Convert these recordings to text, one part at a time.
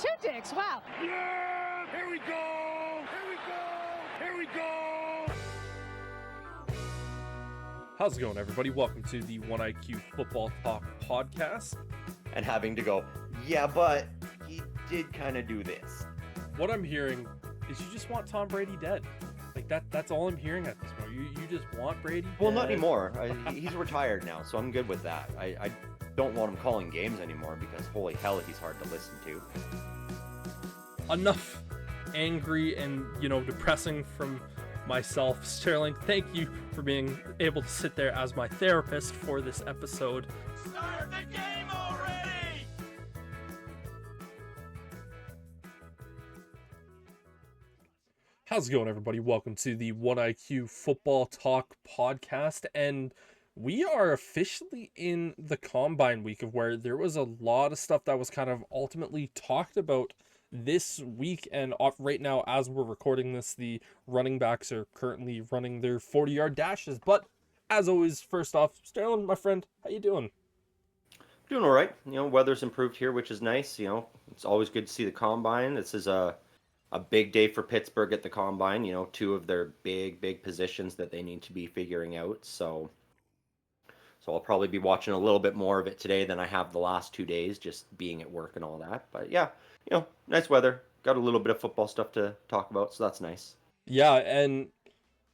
Two dicks, wow. Yeah! Here we go! Here we go! Here we go! How's it going, everybody? Welcome to the 1IQ Football Talk podcast. And having to go, yeah, but he did kind of do this. What I'm hearing is you just want Tom Brady dead. Like that's all I'm hearing at this point. You just want Brady Well, dead. not anymore. He's retired now, so I'm good with that. I don't want him calling games anymore because holy hell, he's hard to listen to. Enough angry and, depressing from myself. Sterling, thank you for being able to sit there as my therapist for this episode. Start the game already! How's it going, everybody? Welcome to the 1IQ Football Talk podcast, and we are officially in the Combine week of where there was a lot of stuff that was kind of ultimately talked about this week. And right now, as we're recording this, the running backs are currently running their 40-yard dashes. But as always, first off, Sterling, my friend, how you doing? Doing all right. Weather's improved here, which is nice. It's always good to see the Combine. This is a big day for Pittsburgh at the Combine. Two of their big positions that they need to be figuring out. So I'll probably be watching a little bit more of it today than I have the last 2 days, just being at work and all that. But yeah, nice weather. Got a little bit of football stuff to talk about, so that's nice. Yeah, and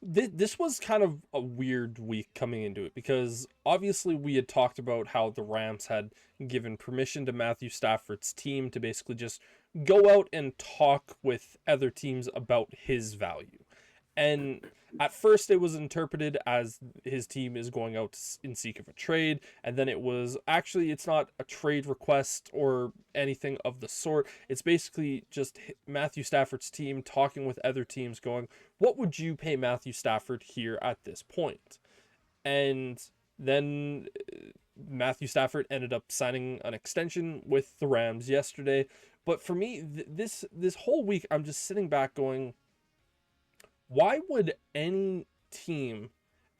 this was kind of a weird week coming into it because obviously we had talked about how the Rams had given permission to Matthew Stafford's team to basically just go out and talk with other teams about his value. And at first it was interpreted as his team is going out in seek of a trade. And then it was actually, it's not a trade request or anything of the sort. It's basically just Matthew Stafford's team talking with other teams going, what would you pay Matthew Stafford here at this point? And then Matthew Stafford ended up signing an extension with the Rams yesterday. But for me, this whole week, I'm just sitting back going, why would any team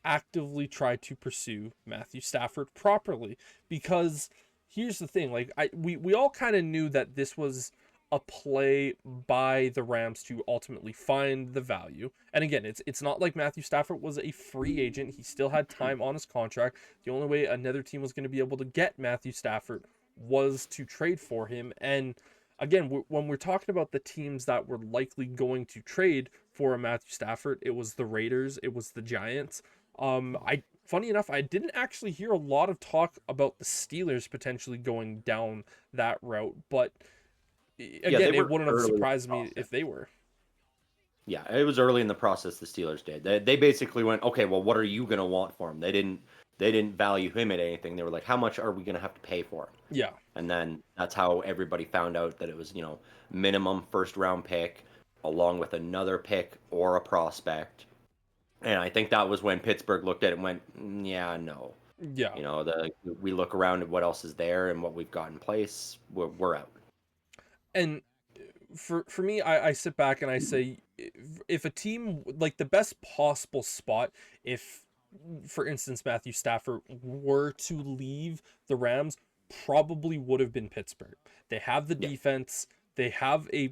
actively try to pursue Matthew Stafford properly? Because here's the thing, we all kind of knew that this was a play by the Rams to ultimately find the value. And again, it's not like Matthew Stafford was a free agent. He still had time on his contract. The only way another team was going to be able to get Matthew Stafford was to trade for him. And again, when we're talking about the teams that were likely going to trade for a Matthew Stafford, it was the Raiders, it was the Giants. Funny enough, I didn't actually hear a lot of talk about the Steelers potentially going down that route, but again, it wouldn't have surprised me if they were. Yeah, it was early in the process the Steelers did. They basically went, okay, well, what are you going to want for him? They didn't value him at anything. They were like, how much are we going to have to pay for him? Yeah. And then that's how everybody found out that it was, minimum first round pick along with another pick or a prospect. And I think that was when Pittsburgh looked at it and went, yeah, no. Yeah. We look around at what else is there and what we've got in place. We're out. And for me, I sit back and I say, if a team, like the best possible spot, if, for instance, Matthew Stafford were to leave the Rams, probably would have been Pittsburgh. They have the defense. They have a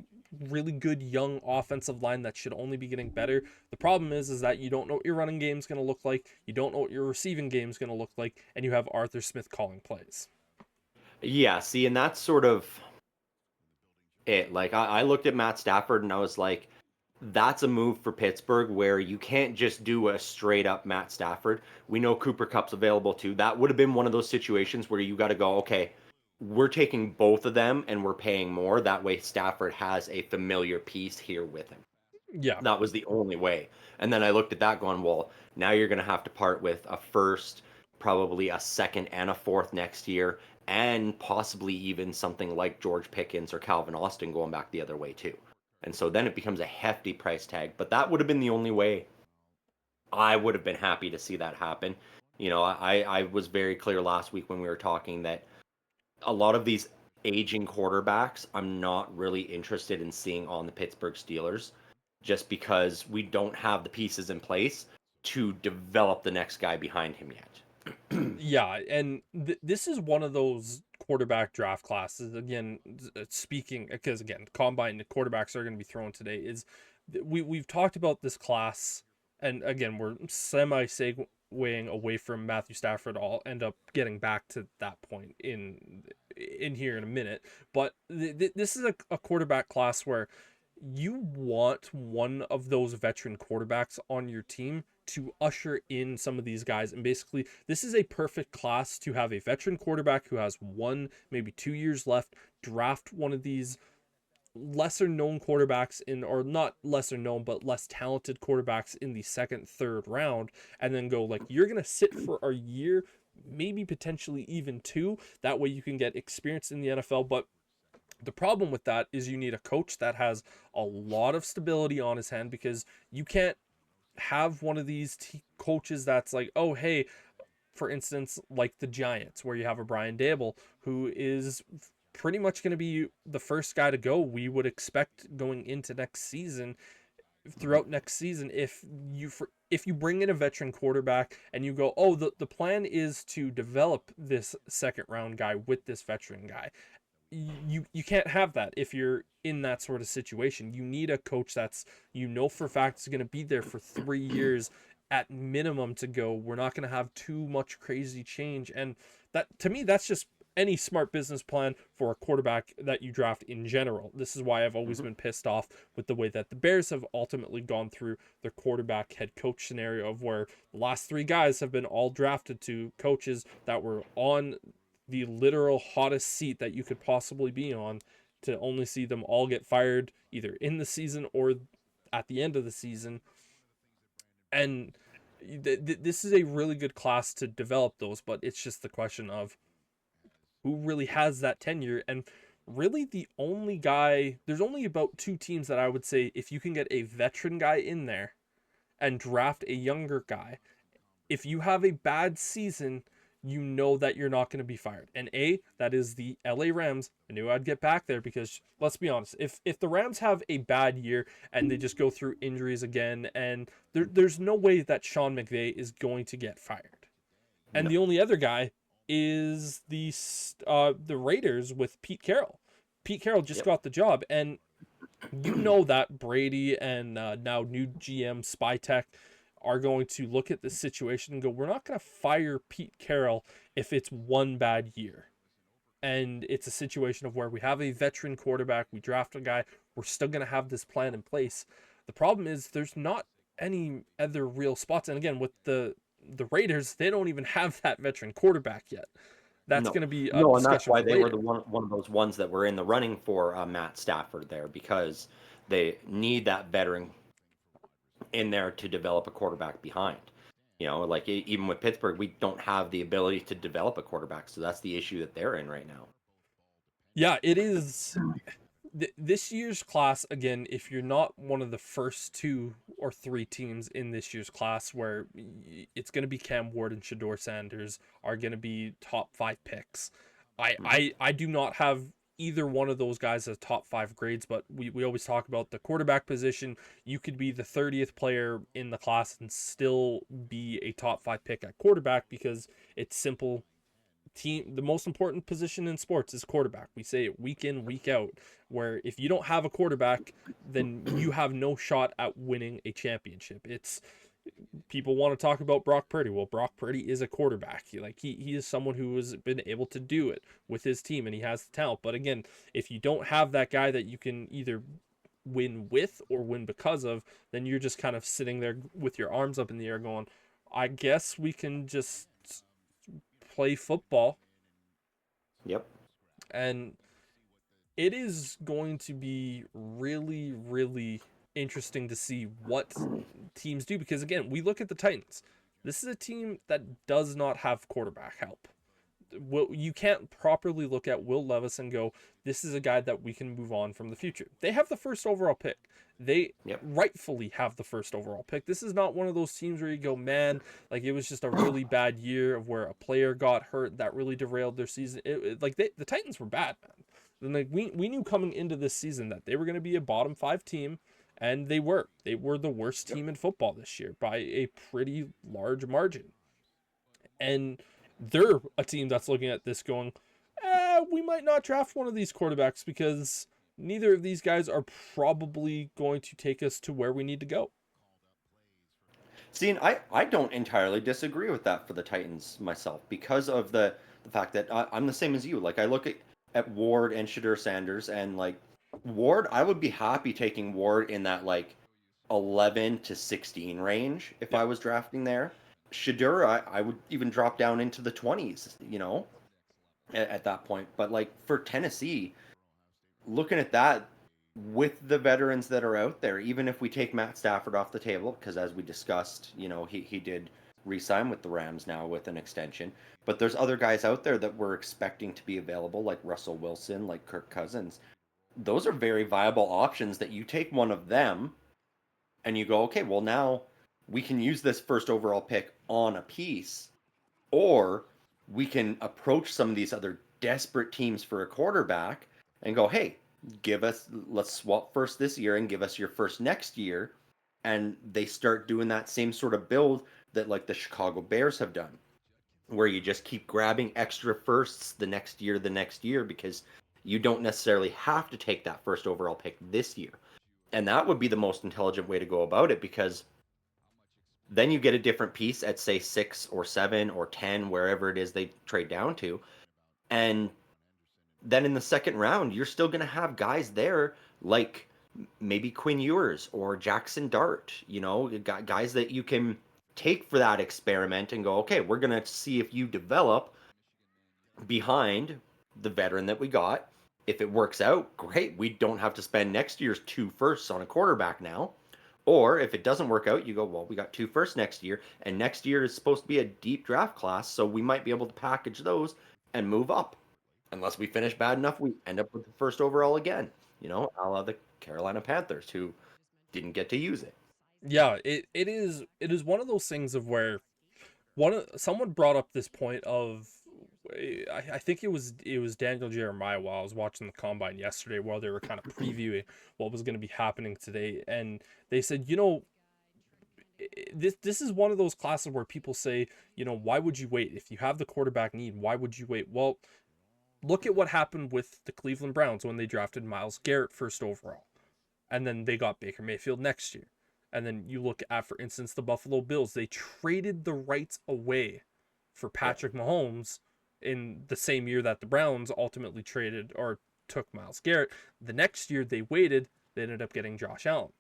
really good young offensive line that should only be getting better. The problem is that you don't know what your running game is going to look like. You don't know what your receiving game is going to look like. And you have Arthur Smith calling plays. Yeah, see, and that's sort of it. Like, I looked at Matt Stafford and I was like, that's a move for Pittsburgh where you can't just do a straight up Matt Stafford. We know Cooper Kupp's available too. That would have been one of those situations where you got to go, okay, we're taking both of them and we're paying more. That way Stafford has a familiar piece here with him. Yeah. That was the only way. And then I looked at that going, well, now you're going to have to part with a first, probably a second and a fourth next year, and possibly even something like George Pickens or Calvin Austin going back the other way too. And so then it becomes a hefty price tag. But that would have been the only way I would have been happy to see that happen. I was very clear last week when we were talking that a lot of these aging quarterbacks I'm not really interested in seeing on the Pittsburgh Steelers just because we don't have the pieces in place to develop the next guy behind him yet. Yeah, and this is one of those quarterback draft classes. Again, speaking because again, combine the quarterbacks are going to be thrown today. Is we've talked about this class, and again, we're semi segueing away from Matthew Stafford. I'll end up getting back to that point in here in a minute. But this is a quarterback class where you want one of those veteran quarterbacks on your team to usher in some of these guys. And basically, this is a perfect class to have a veteran quarterback who has 1, maybe 2 years left, draft one of these lesser known quarterbacks in, or not lesser known, but less talented quarterbacks in the second, third round, and then go like, you're going to sit for a year, maybe potentially even two. That way you can get experience in the NFL. But the problem with that is you need a coach that has a lot of stability on his hand, because you can't have one of these coaches that's like, oh, hey, for instance, like the Giants, where you have a Brian Dable who is pretty much going to be the first guy to go, we would expect, going into next season, throughout next season. If you bring in a veteran quarterback and you go, oh, the plan is to develop this second round guy with this veteran guy, you can't have that if you're in that sort of situation. You need a coach that's, for a fact, is going to be there for 3 years at minimum to go, we're not going to have too much crazy change. And that, to me, that's just any smart business plan for a quarterback that you draft in general. This is why I've always been pissed off with the way that the Bears have ultimately gone through their quarterback head coach scenario, of where the last three guys have been all drafted to coaches that were on the literal hottest seat that you could possibly be on, to only see them all get fired either in the season or at the end of the season. And this is a really good class to develop those, but it's just the question of who really has that tenure. And really, there's only about two teams that I would say, if you can get a veteran guy in there and draft a younger guy, if you have a bad season, you know that you're not going to be fired. And that is the LA Rams. I knew I'd get back there, because let's be honest, if the Rams have a bad year and they just go through injuries again, and there's no way that Sean McVay is going to get fired. And No. the only other guy is the Raiders with Pete Carroll. Pete Carroll just got the job, and that Brady and now new GM Spytech are going to look at this situation and go, we're not going to fire Pete Carroll if it's one bad year. And it's a situation of where we have a veteran quarterback, we draft a guy, we're still going to have this plan in place. The problem is there's not any other real spots. And again, with the Raiders, they don't even have that veteran quarterback yet. That's going to be a no, and that's discussion why for they later. were the one of those ones that were in the running for Matt Stafford there, because they need that veteran in there to develop a quarterback behind. Like even with Pittsburgh, we don't have the ability to develop a quarterback, so that's the issue that they're in right now. Yeah, it is. This year's class, again, if you're not one of the first 2 or 3 teams in this year's class, where it's going to be Cam Ward and Shador Sanders are going to be top 5 picks. I do not have either one of those guys as top 5 grades, but we always talk about the quarterback position. You could be the 30th player in the class and still be a top 5 pick at quarterback, because it's simple. The most important position in sports is quarterback. We say it week in, week out, where if you don't have a quarterback, then you have no shot at winning a championship. It's People want to talk about Brock Purdy. Well, Brock Purdy is a quarterback. He is someone who has been able to do it with his team, and he has the talent. But again, if you don't have that guy that you can either win with or win because of, then you're just kind of sitting there with your arms up in the air going, I guess we can just play football. Yep. And it is going to be really, really interesting to see what teams do, because again, we look at the Titans. This is a team that does not have quarterback help. You can't properly look at Will Levis and go, this is a guy that we can move on from the future. They have the first overall pick. They rightfully have the first overall pick. This is not one of those teams where you go, man, like it was just a really bad year of where a player got hurt that really derailed their season. The Titans were bad, man. And like we knew coming into this season that they were going to be a bottom 5 team, and they were. They were the worst team in football this year by a pretty large margin. And they're a team that's looking at this going, we might not draft one of these quarterbacks because neither of these guys are probably going to take us to where we need to go. See, and I don't entirely disagree with that for the Titans myself because of the fact that I'm the same as you. Like I look at Ward and Shadur Sanders and like Ward, I would be happy taking Ward in that like 11 to 16 range if Yeah. I was drafting there. Shadur, I would even drop down into the 20s, at that point. But like for Tennessee, looking at that with the veterans that are out there, even if we take Matt Stafford off the table, because as we discussed, he did re-sign with the Rams now with an extension. But there's other guys out there that we're expecting to be available, like Russell Wilson, like Kirk Cousins. Those are very viable options that you take one of them and you go, okay, well now we can use this first overall pick on a piece, or we can approach some of these other desperate teams for a quarterback and go, hey, let's swap first this year and give us your first next year. And they start doing that same sort of build that like the Chicago Bears have done, where you just keep grabbing extra firsts the next year, because you don't necessarily have to take that first overall pick this year. And that would be the most intelligent way to go about it, because then you get a different piece at say 6 or 7 or 10, wherever it is they trade down to. And then in the second round, you're still going to have guys there like maybe Quinn Ewers or Jackson Dart, guys that you can take for that experiment and go, okay, we're going to see if you develop behind the veteran that we got. If it works out, great. We don't have to spend next year's 2 firsts on a quarterback now. Or if it doesn't work out, you go, well, we got 2 firsts next year, and next year is supposed to be a deep draft class, so we might be able to package those and move up. Unless we finish bad enough, we end up with the first overall again, a la the Carolina Panthers, who didn't get to use it. Yeah, it is one of those things of where someone brought up this point of, I think it was Daniel Jeremiah while I was watching the combine yesterday, while they were kind of previewing what was going to be happening today, and they said, this is one of those classes where people say, why would you wait if you have the quarterback need? Why would you wait? Well, look at what happened with the Cleveland Browns when they drafted Myles Garrett first overall, and then they got Baker Mayfield next year. And then you look at, for instance, the Buffalo Bills. They traded the rights away for Patrick Mahomes in the same year that the Browns ultimately traded or took Myles Garrett. The next year they waited, they ended up getting Josh Allen.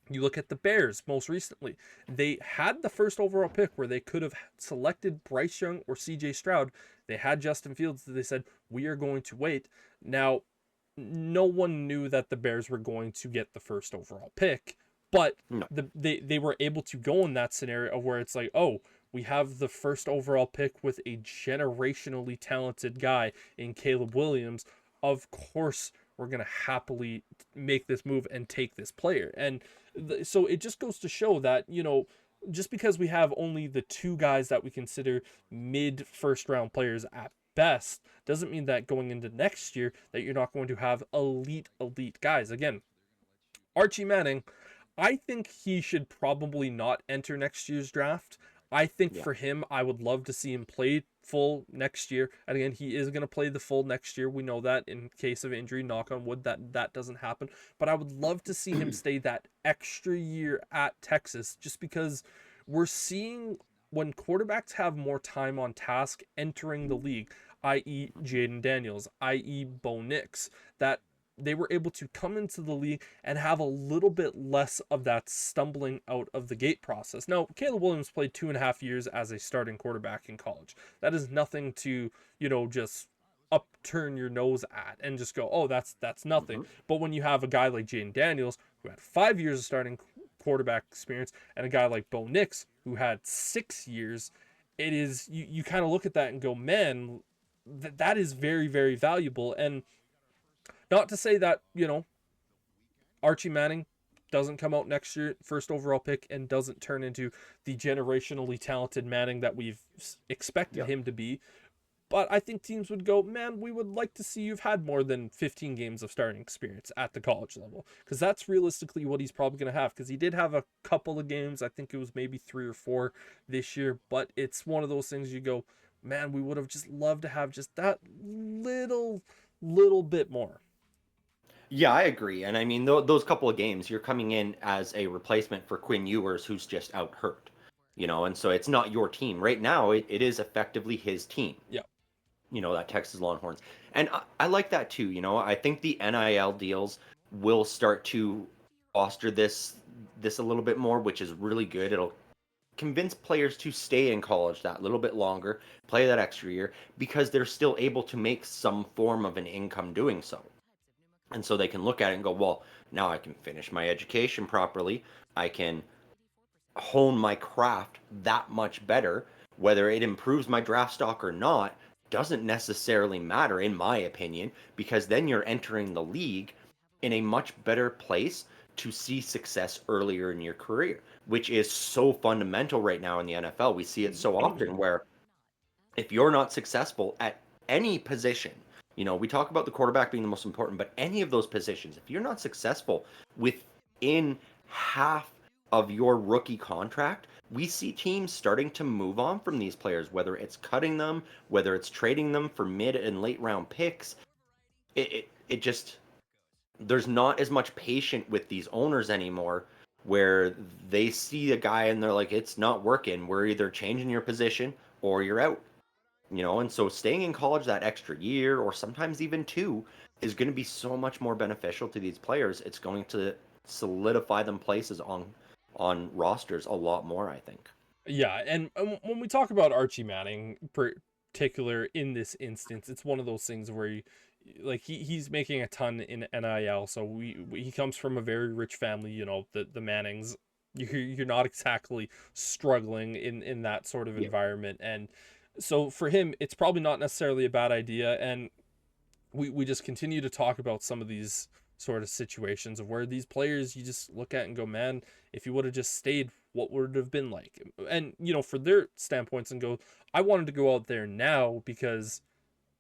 You look at the Bears most recently. They had the first overall pick where they could have selected Bryce Young or CJ Stroud. They had Justin Fields. They said, we are going to wait. Now, no one knew that the Bears were going to get the first overall pick, but No. they were able to go in that scenario of where it's like, oh, we have the first overall pick with a generationally talented guy in Caleb Williams. Of course, we're going to happily make this move and take this player. And so it just goes to show that, just because we have only the 2 guys that we consider mid first round players at best, doesn't mean that going into next year that you're not going to have elite guys. Again, Archie Manning, I think he should probably not enter next year's draft. I think Yeah. for him, I would love to see him play full next year. And again, he is going to play the full next year. We know that in case of injury, knock on wood, that doesn't happen. But I would love to see him stay that extra year at Texas, just because we're seeing when quarterbacks have more time on task entering the league, i.e. Jaden Daniels, i.e. Bo Nix, that they were able to come into the league and have a little bit less of that stumbling out of the gate process. Now, Caleb Williams played 2.5 years as a starting quarterback in college. That is nothing to, just upturn your nose at and just go, oh, that's nothing. Mm-hmm. But when you have a guy like Jaden Daniels, who had 5 years of starting quarterback experience, and a guy like Bo Nix, who had 6 years, it is, you kind of look at that and go, man, that is very, very valuable. And not to say that, Archie Manning doesn't come out next year, first overall pick, and doesn't turn into the generationally talented Manning that we've expected him to be. But I think teams would go, man, we would like to see you've had more than 15 games of starting experience at the college level. Because that's realistically what he's probably going to have. Because he did have a couple of games. I think it was maybe 3 or 4 this year. But it's one of those things you go, man, we would have just loved to have just that little bit more. Yeah, I agree. And I mean, those couple of games, you're coming in as a replacement for Quinn Ewers, who's just out hurt, and so it's not your team. Right now, it is effectively his team, Yeah. that Texas Longhorns. And I like that too. I think the NIL deals will start to foster this a little bit more, which is really good. It'll convince players to stay in college that little bit longer, play that extra year, because they're still able to make some form of an income doing so. And so they can look at it and go, well, now I can finish my education properly. I can hone my craft that much better. Whether it improves my draft stock or not doesn't necessarily matter, in my opinion, because then you're entering the league in a much better place to see success earlier in your career, which is so fundamental right now in the NFL. We see it so often where if you're not successful at any position, we talk about the quarterback being the most important, but any of those positions, if you're not successful within half of your rookie contract, we see teams starting to move on from these players, whether it's cutting them, whether it's trading them for mid and late round picks. It just, there's not as much patience with these owners anymore, where they see a guy and they're like, it's not working. We're either changing your position or you're out. And so staying in college that extra year or sometimes even 2 is going to be so much more beneficial to these players. It's going to solidify them places on rosters a lot more, I think. Yeah, and when we talk about Archie Manning, particular in this instance, it's one of those things where he's making a ton in NIL. So he comes from a very rich family. The Mannings. You're not exactly struggling in that sort of Yeah. environment, and so for him, it's probably not necessarily a bad idea. And we just continue to talk about some of these sort of situations of where these players you just look at and go, man, if you would have just stayed, what would it have been like? And for their standpoints, and go, I wanted to go out there now because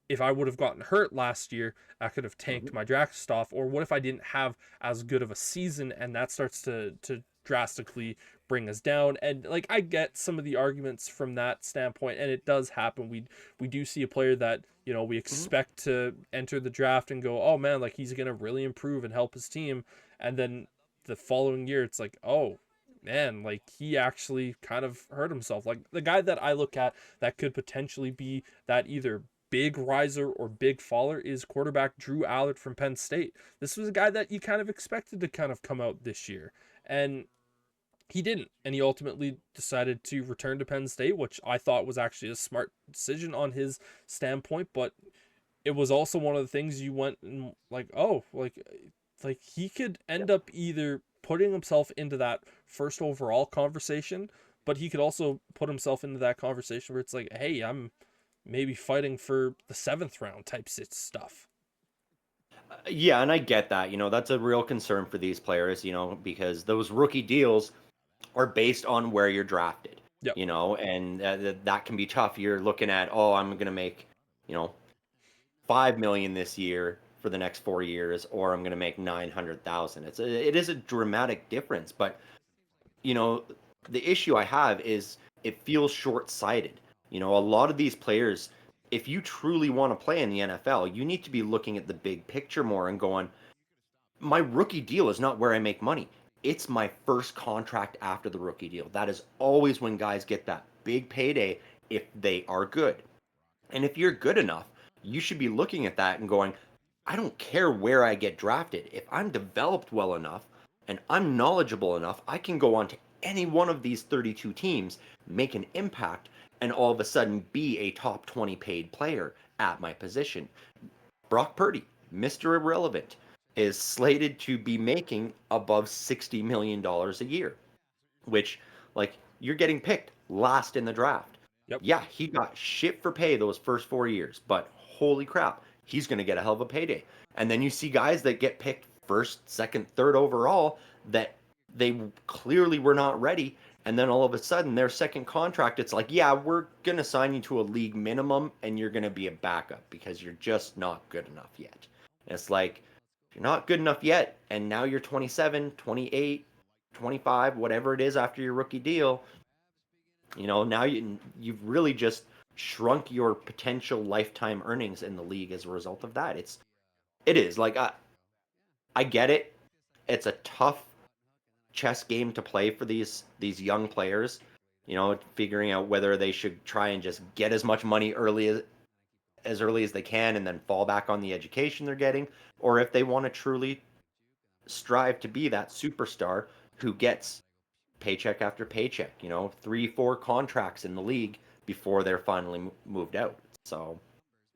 if I would have gotten hurt last year, I could have tanked Mhm. my draft stuff. Or what if I didn't have as good of a season, and that starts to drastically bring us down? And I get some of the arguments from that standpoint, and it does happen. We do see a player that we Mhm. expect to enter the draft and go, oh man, he's gonna really improve and help his team, and then the following year it's like, oh man, he actually kind of hurt himself. Like the guy that I look at that could potentially be that either big riser or big faller is quarterback Drew Allard from Penn State. This was a guy that you kind of expected to kind of come out this year, and he didn't. And he ultimately decided to return to Penn State, which I thought was actually a smart decision on his standpoint. But it was also one of the things you went and he could end up either putting himself into that first overall conversation, but he could also put himself into that conversation where it's like, hey, I'm maybe fighting for the 7th round type stuff. Yeah, and I get that. That's a real concern for these players, because those rookie deals are based on where you're drafted, Yep. and that can be tough. You're looking at, oh, I'm going to make, you know, 5 million this year for the next 4 years, or I'm going to make 900,000. It is a dramatic difference, but you know, the issue I have is it feels short-sighted. A lot of these players, if you truly want to play in the NFL, you need to be looking at the big picture more and going, my rookie deal is not where I make money. It's my first contract after the rookie deal. That is always when guys get that big payday if they are good. And if you're good enough, you should be looking at that and going, I don't care where I get drafted. If I'm developed well enough and I'm knowledgeable enough, I can go on to any one of these 32 teams, make an impact, and all of a sudden be a top 20 paid player at my position. Brock Purdy, Mr. Irrelevant, is slated to be making above $60 million a year, which, you're getting picked last in the draft. Yep. Yeah, he got shit for pay those first 4 years, but holy crap, he's going to get a hell of a payday. And then you see guys that get picked first, second, third overall that they clearly were not ready, And then all of a sudden, their second contract, it's like, yeah, we're going to sign you to a league minimum and you're going to be a backup because you're just not good enough yet. And it's like, you're not good enough yet. And now you're 27, 28, 25, whatever it is after your rookie deal. Now you've really just shrunk your potential lifetime earnings in the league as a result of that. It is like, I get it. It's a tough chess game to play for these young players, figuring out whether they should try and just get as much money as early as they can and then fall back on the education they're getting, or if they want to truly strive to be that superstar who gets paycheck after paycheck, 3-4 contracts in the league before they're finally moved out. So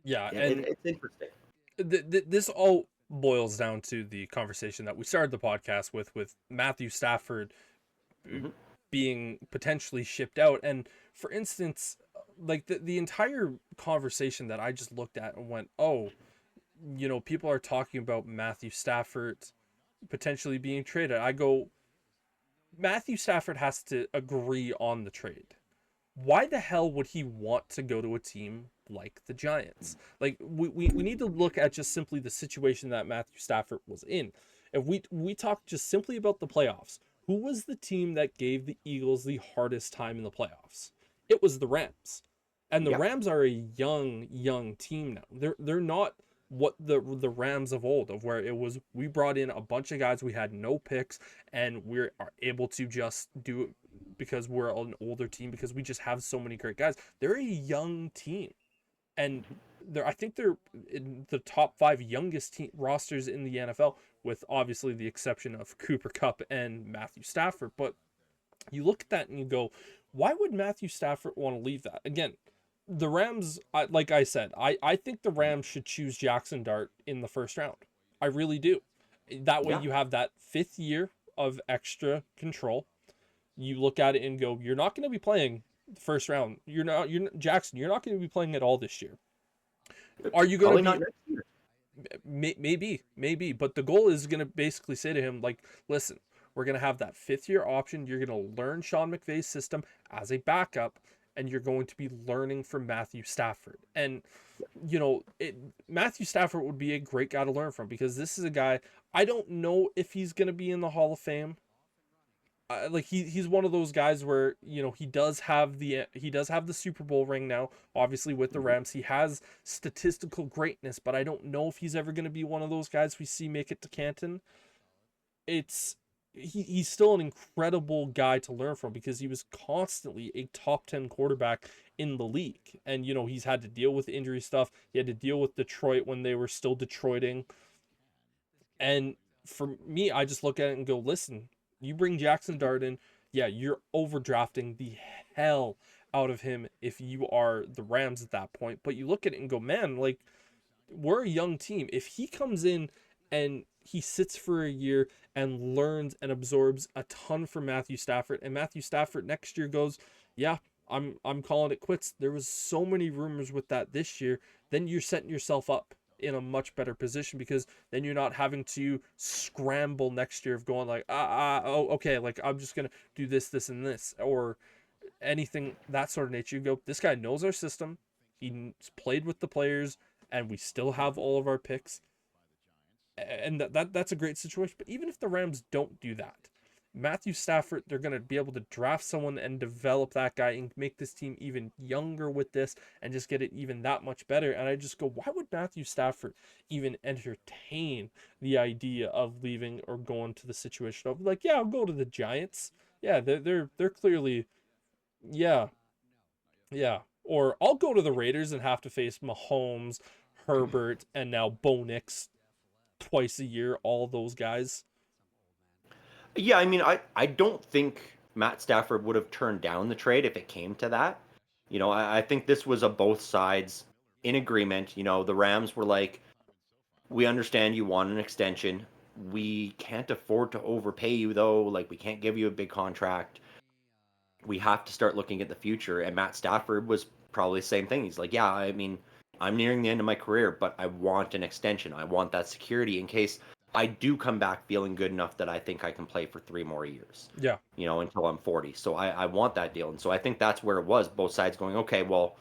Yeah, it's and interesting. this all boils down to the conversation that we started the podcast with Matthew Stafford Mm-hmm. being potentially shipped out. And for instance, like the entire conversation that I just looked at and went, oh, people are talking about Matthew Stafford potentially being traded. I go, Matthew Stafford has to agree on the trade. Why the hell would he want to go to a team like the Giants? Like we need to look at just simply the situation that Matthew Stafford was in. If we talk just simply about the playoffs, who was the team that gave the Eagles the hardest time in the playoffs? It was the Rams. And the Yep. Rams are a young team now. They're not what the Rams of old, of where it was we brought in a bunch of guys, we had no picks, and we are able to just do it because we're an older team, because we just have so many great guys. They're a young team, and I think they're in the top 5 youngest rosters in the NFL, with obviously the exception of Cooper Kupp and Matthew Stafford. But you look at that and you go, why would Matthew Stafford want to leave that? Again, the Rams, like I said, I think the Rams should choose Jackson Dart in the first round. I really do. That way Yeah. you have that 5th year of extra control. You look at it and go, you're not going to be playing the first round. Jackson, you're not going to be playing at all this year. Are you going Probably to not be? next year. Maybe, but the goal is going to basically say to him, like, listen, we're going to have that 5th year option. You're going to learn Sean McVay's system as a backup, and you're going to be learning from Matthew Stafford. And Matthew Stafford would be a great guy to learn from, because this is a guy, I don't know if he's going to be in the Hall of Fame. Like he's one of those guys where he does have the Super Bowl ring now, obviously with the Rams. He has statistical greatness, but I don't know if he's ever going to be one of those guys we see make it to Canton. He's still an incredible guy to learn from, because he was constantly a top 10 quarterback in the league. And he's had to deal with injury stuff. He had to deal with Detroit when they were still Detroiting. And for me, I just look at it and go, listen, you bring Jackson Dart in, yeah, you're overdrafting the hell out of him if you are the Rams at that point. But you look at it and go, man, like, we're a young team. If he comes in and he sits for a year and learns and absorbs a ton from Matthew Stafford, and Matthew Stafford next year goes, yeah, I'm calling it quits. There was so many rumors with that this year. Then you're setting yourself up in a much better position, because then you're not having to scramble next year of going like, oh, okay, like I'm just gonna do this and this, or anything that sort of nature. You go, this guy knows our system. He's played with the players, and we still have all of our picks. And that's a great situation. But even if the Rams don't do that, Matthew Stafford, they're going to be able to draft someone and develop that guy and make this team even younger with this, and just get it even that much better. And I just go, why would Matthew Stafford even entertain the idea of leaving or going to the situation of like, yeah, I'll go to the Giants. Yeah, they're clearly, yeah, yeah. Or I'll go to the Raiders and have to face Mahomes, Herbert, and now Bo Nix twice a year, all those guys. Yeah, I mean, I don't think Matt Stafford would have turned down the trade if it came to that. I think this was a both sides in agreement. The Rams were like, we understand you want an extension. We can't afford to overpay you, though. Like, we can't give you a big contract. We have to start looking at the future. And Matt Stafford was probably the same thing. He's like, yeah, I mean, I'm nearing the end of my career, but I want an extension. I want that security in case I do come back feeling good enough that I think I can play for 3 more years, Yeah. until I'm 40. So I want that deal. And so I think that's where it was. Both sides going, okay, well,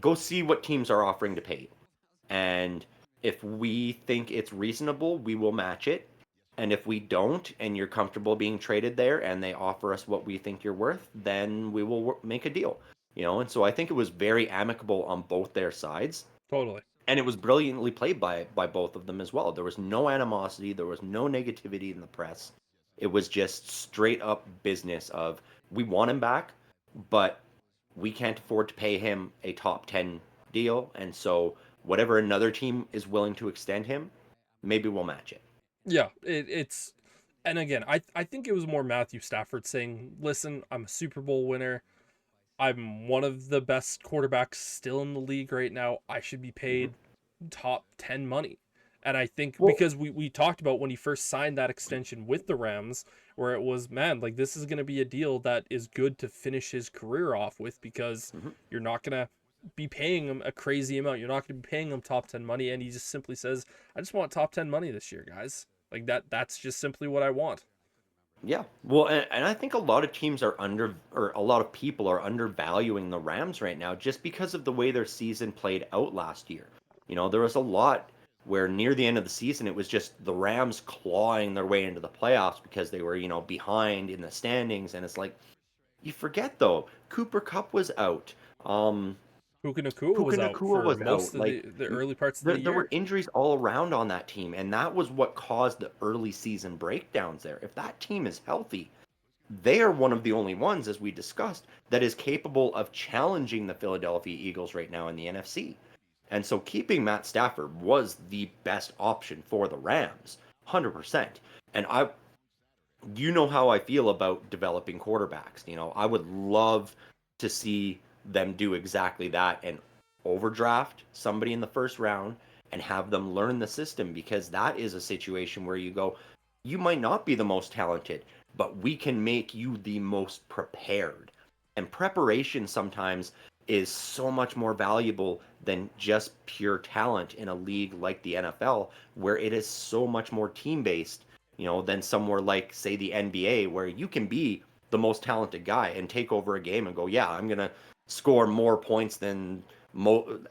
go see what teams are offering to pay. And if we think it's reasonable, we will match it. And if we don't, and you're comfortable being traded there and they offer us what we think you're worth, then we will make a deal. And so I think it was very amicable on both their sides. Totally. And it was brilliantly played by both of them as well. There was no animosity, there was no negativity in the press. It was just straight up business of we want him back, but we can't afford to pay him a top 10 deal, and so whatever another team is willing to extend him, maybe we'll match it. Yeah, it's and again, I think it was more Matthew Stafford saying, "Listen, I'm a Super Bowl winner. I'm one of the best quarterbacks still in the league right now. I should be Mhm. paid top 10 money." And I think Well, because we talked about when he first signed that extension with the Rams, where it was, man, like this is going to be a deal that is good to finish his career off with because mhm. you're not going to be paying him a crazy amount. You're not going to be paying him top 10 money. And he just simply says, I just want top 10 money this year, guys. Like that's just simply what I want. Yeah. Well, and I think a lot of teams or a lot of people are undervaluing the Rams right now just because of the way their season played out last year. There was a lot where near the end of the season, it was just the Rams clawing their way into the playoffs because they were, behind in the standings. And it's like, you forget though, Cooper Cup was out. Puka Nakua Puka was out Nakua for was most out. of Like the early parts of the there were year. injuries all around on that team, and that was what caused the early season breakdowns there. If that team is healthy, they are one of the only ones, as we discussed, that is capable of challenging the Philadelphia Eagles right now in the NFC. And so keeping Matt Stafford was the best option for the Rams, 100%. And you know how I feel about developing quarterbacks. I would love to see them do exactly that and overdraft somebody in the first round and have them learn the system, because that is a situation where you go, you might not be the most talented, but we can make you the most prepared. And preparation sometimes is so much more valuable than just pure talent in a league like the NFL, where it is so much more team based, than somewhere like, say, the NBA, where you can be the most talented guy and take over a game and go, yeah, I'm going to score more points than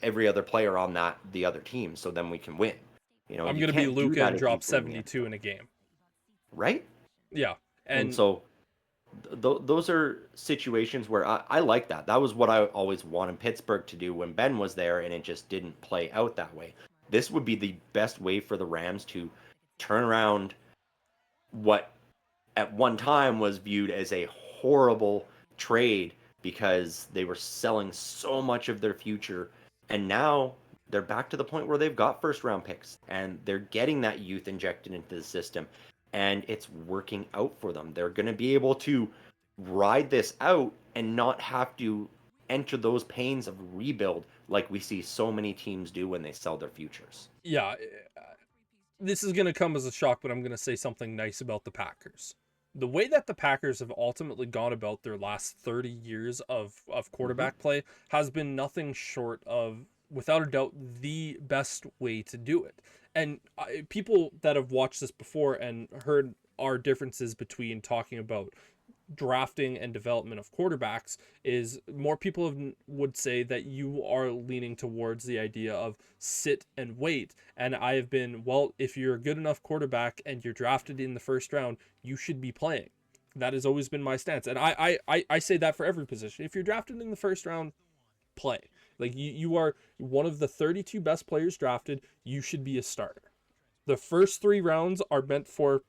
every other player on the other team, so then we can win. I'm You gonna be can't do Luca that and as drop easily in the 72 NFL, in a game. right? Yeah, And and so those are situations where I like that. That was what I always wanted Pittsburgh to do when Ben was there, and it just didn't play out that way. This would be the best way for the Rams to turn around what at one time was viewed as a horrible trade because they were selling so much of their future. And now they're back to the point where they've got first round picks and they're getting that youth injected into the system, and it's working out for them. They're going to be able to ride this out and not have to enter those pains of rebuild like we see so many teams do when they sell their futures. yeah, this is gonna come as a shock, but I'm gonna say something nice about the Packers. The way that the Packers have ultimately gone about their last 30 years of Hmm. quarterback play has been nothing short of, without a doubt, the best way to do it. And people that have watched this before and heard our differences between talking about drafting and development of quarterbacks is more people would say that you are leaning towards the idea of sit and wait. And I have been, well, if you're a good enough quarterback and you're drafted in the first round, you should be playing. That has always been my stance. And I say that for every position. If you're drafted in the first round, play. Like you are one of the 32 best players drafted, you should be a starter. The first 3 rounds are meant for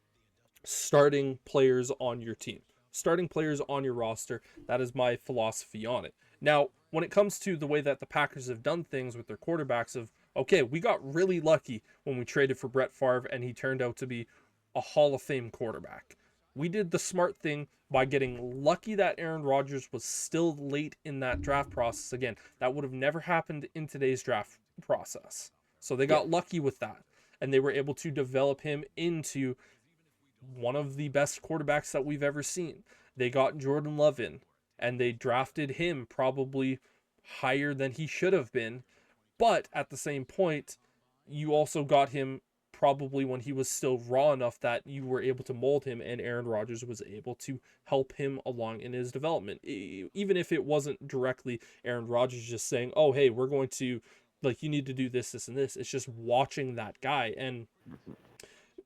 starting players on your team, starting players on your roster. That is my philosophy on it. Now, when it comes to the way that the Packers have done things with their quarterbacks, of okay, we got really lucky when we traded for Brett Favre and he turned out to be a Hall of Fame quarterback. We did the smart thing by getting lucky that Aaron Rodgers was still late in that draft process. Again, that would have never happened in today's draft process. So they Yeah. got lucky with that, and they were able to develop him into one of the best quarterbacks that we've ever seen. They got Jordan Love in, and they drafted him probably higher than he should have been. But at the same point, you also got him probably when he was still raw enough that you were able to mold him, and Aaron Rodgers was able to help him along in his development. Even if it wasn't directly Aaron Rodgers just saying, oh, hey, we're going to, like, you need to do this, this, and this. It's just watching that guy. And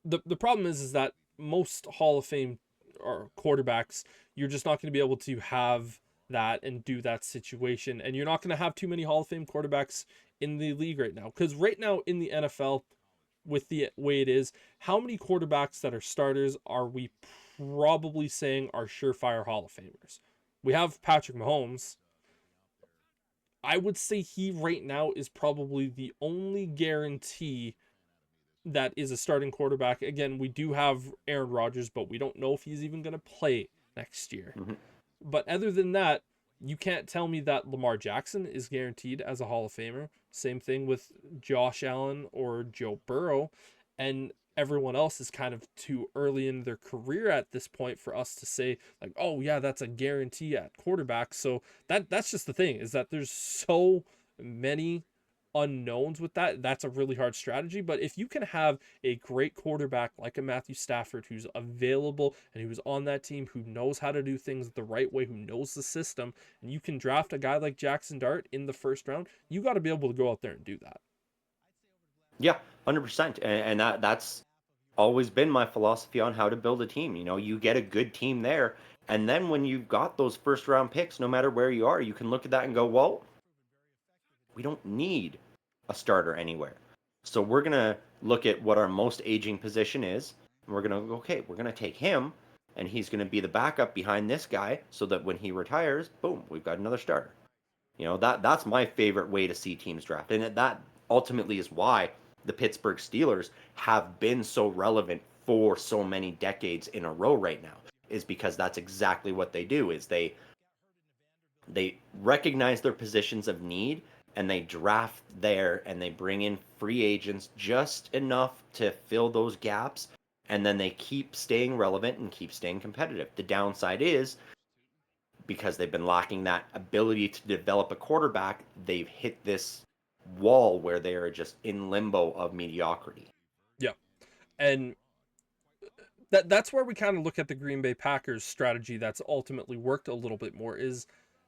the problem is that most Hall of Fame or quarterbacks, you're just not going to be able to have that and do that situation. And you're not going to have too many Hall of Fame quarterbacks in the league right now. Because right now in the NFL, with the way it is, how many quarterbacks that are starters are we probably saying are surefire Hall of Famers? We have Patrick Mahomes. I would say he right now is probably the only guarantee that is a starting quarterback. Again, we do have Aaron Rodgers, but we don't know if he's even going to play next year. Mm-hmm. But other than that, you can't tell me that Lamar Jackson is guaranteed as a Hall of Famer. Same thing with Josh Allen or Joe Burrow. And everyone else is kind of too early in their career at this point for us to say, like, oh yeah, that's a guarantee at quarterback. So that's just the thing, is that there's so many unknowns with that. That's a really hard strategy. But if you can have a great quarterback like a Matthew Stafford who's available and who's on that team, who knows how to do things the right way, who knows the system, and you can draft a guy like Jackson Dart in the first round, you got to be able to go out there and do that. Yeah, 100%. And that's always been my philosophy on how to build a team. You know, you get a good team there, and then when you've got those first round picks, no matter where you are, you can look at that and go, well, we don't need a starter anywhere. So we're going to look at what our most aging position is, and we're going to go, okay, we're going to take him, and he's going to be the backup behind this guy so that when he retires, boom, we've got another starter. You know, that's my favorite way to see teams draft. And that ultimately is why the Pittsburgh Steelers have been so relevant for so many decades in a row right now, is because that's exactly what they do, is they recognize their positions of need, and they draft there, and they bring in free agents just enough to fill those gaps, and then they keep staying relevant and keep staying competitive. The downside is, because they've been lacking that ability to develop a quarterback, they've hit this wall where they are just in limbo of mediocrity. Yeah. And that's where we kind of look at the Green Bay Packers strategy that's ultimately worked a little bit more, is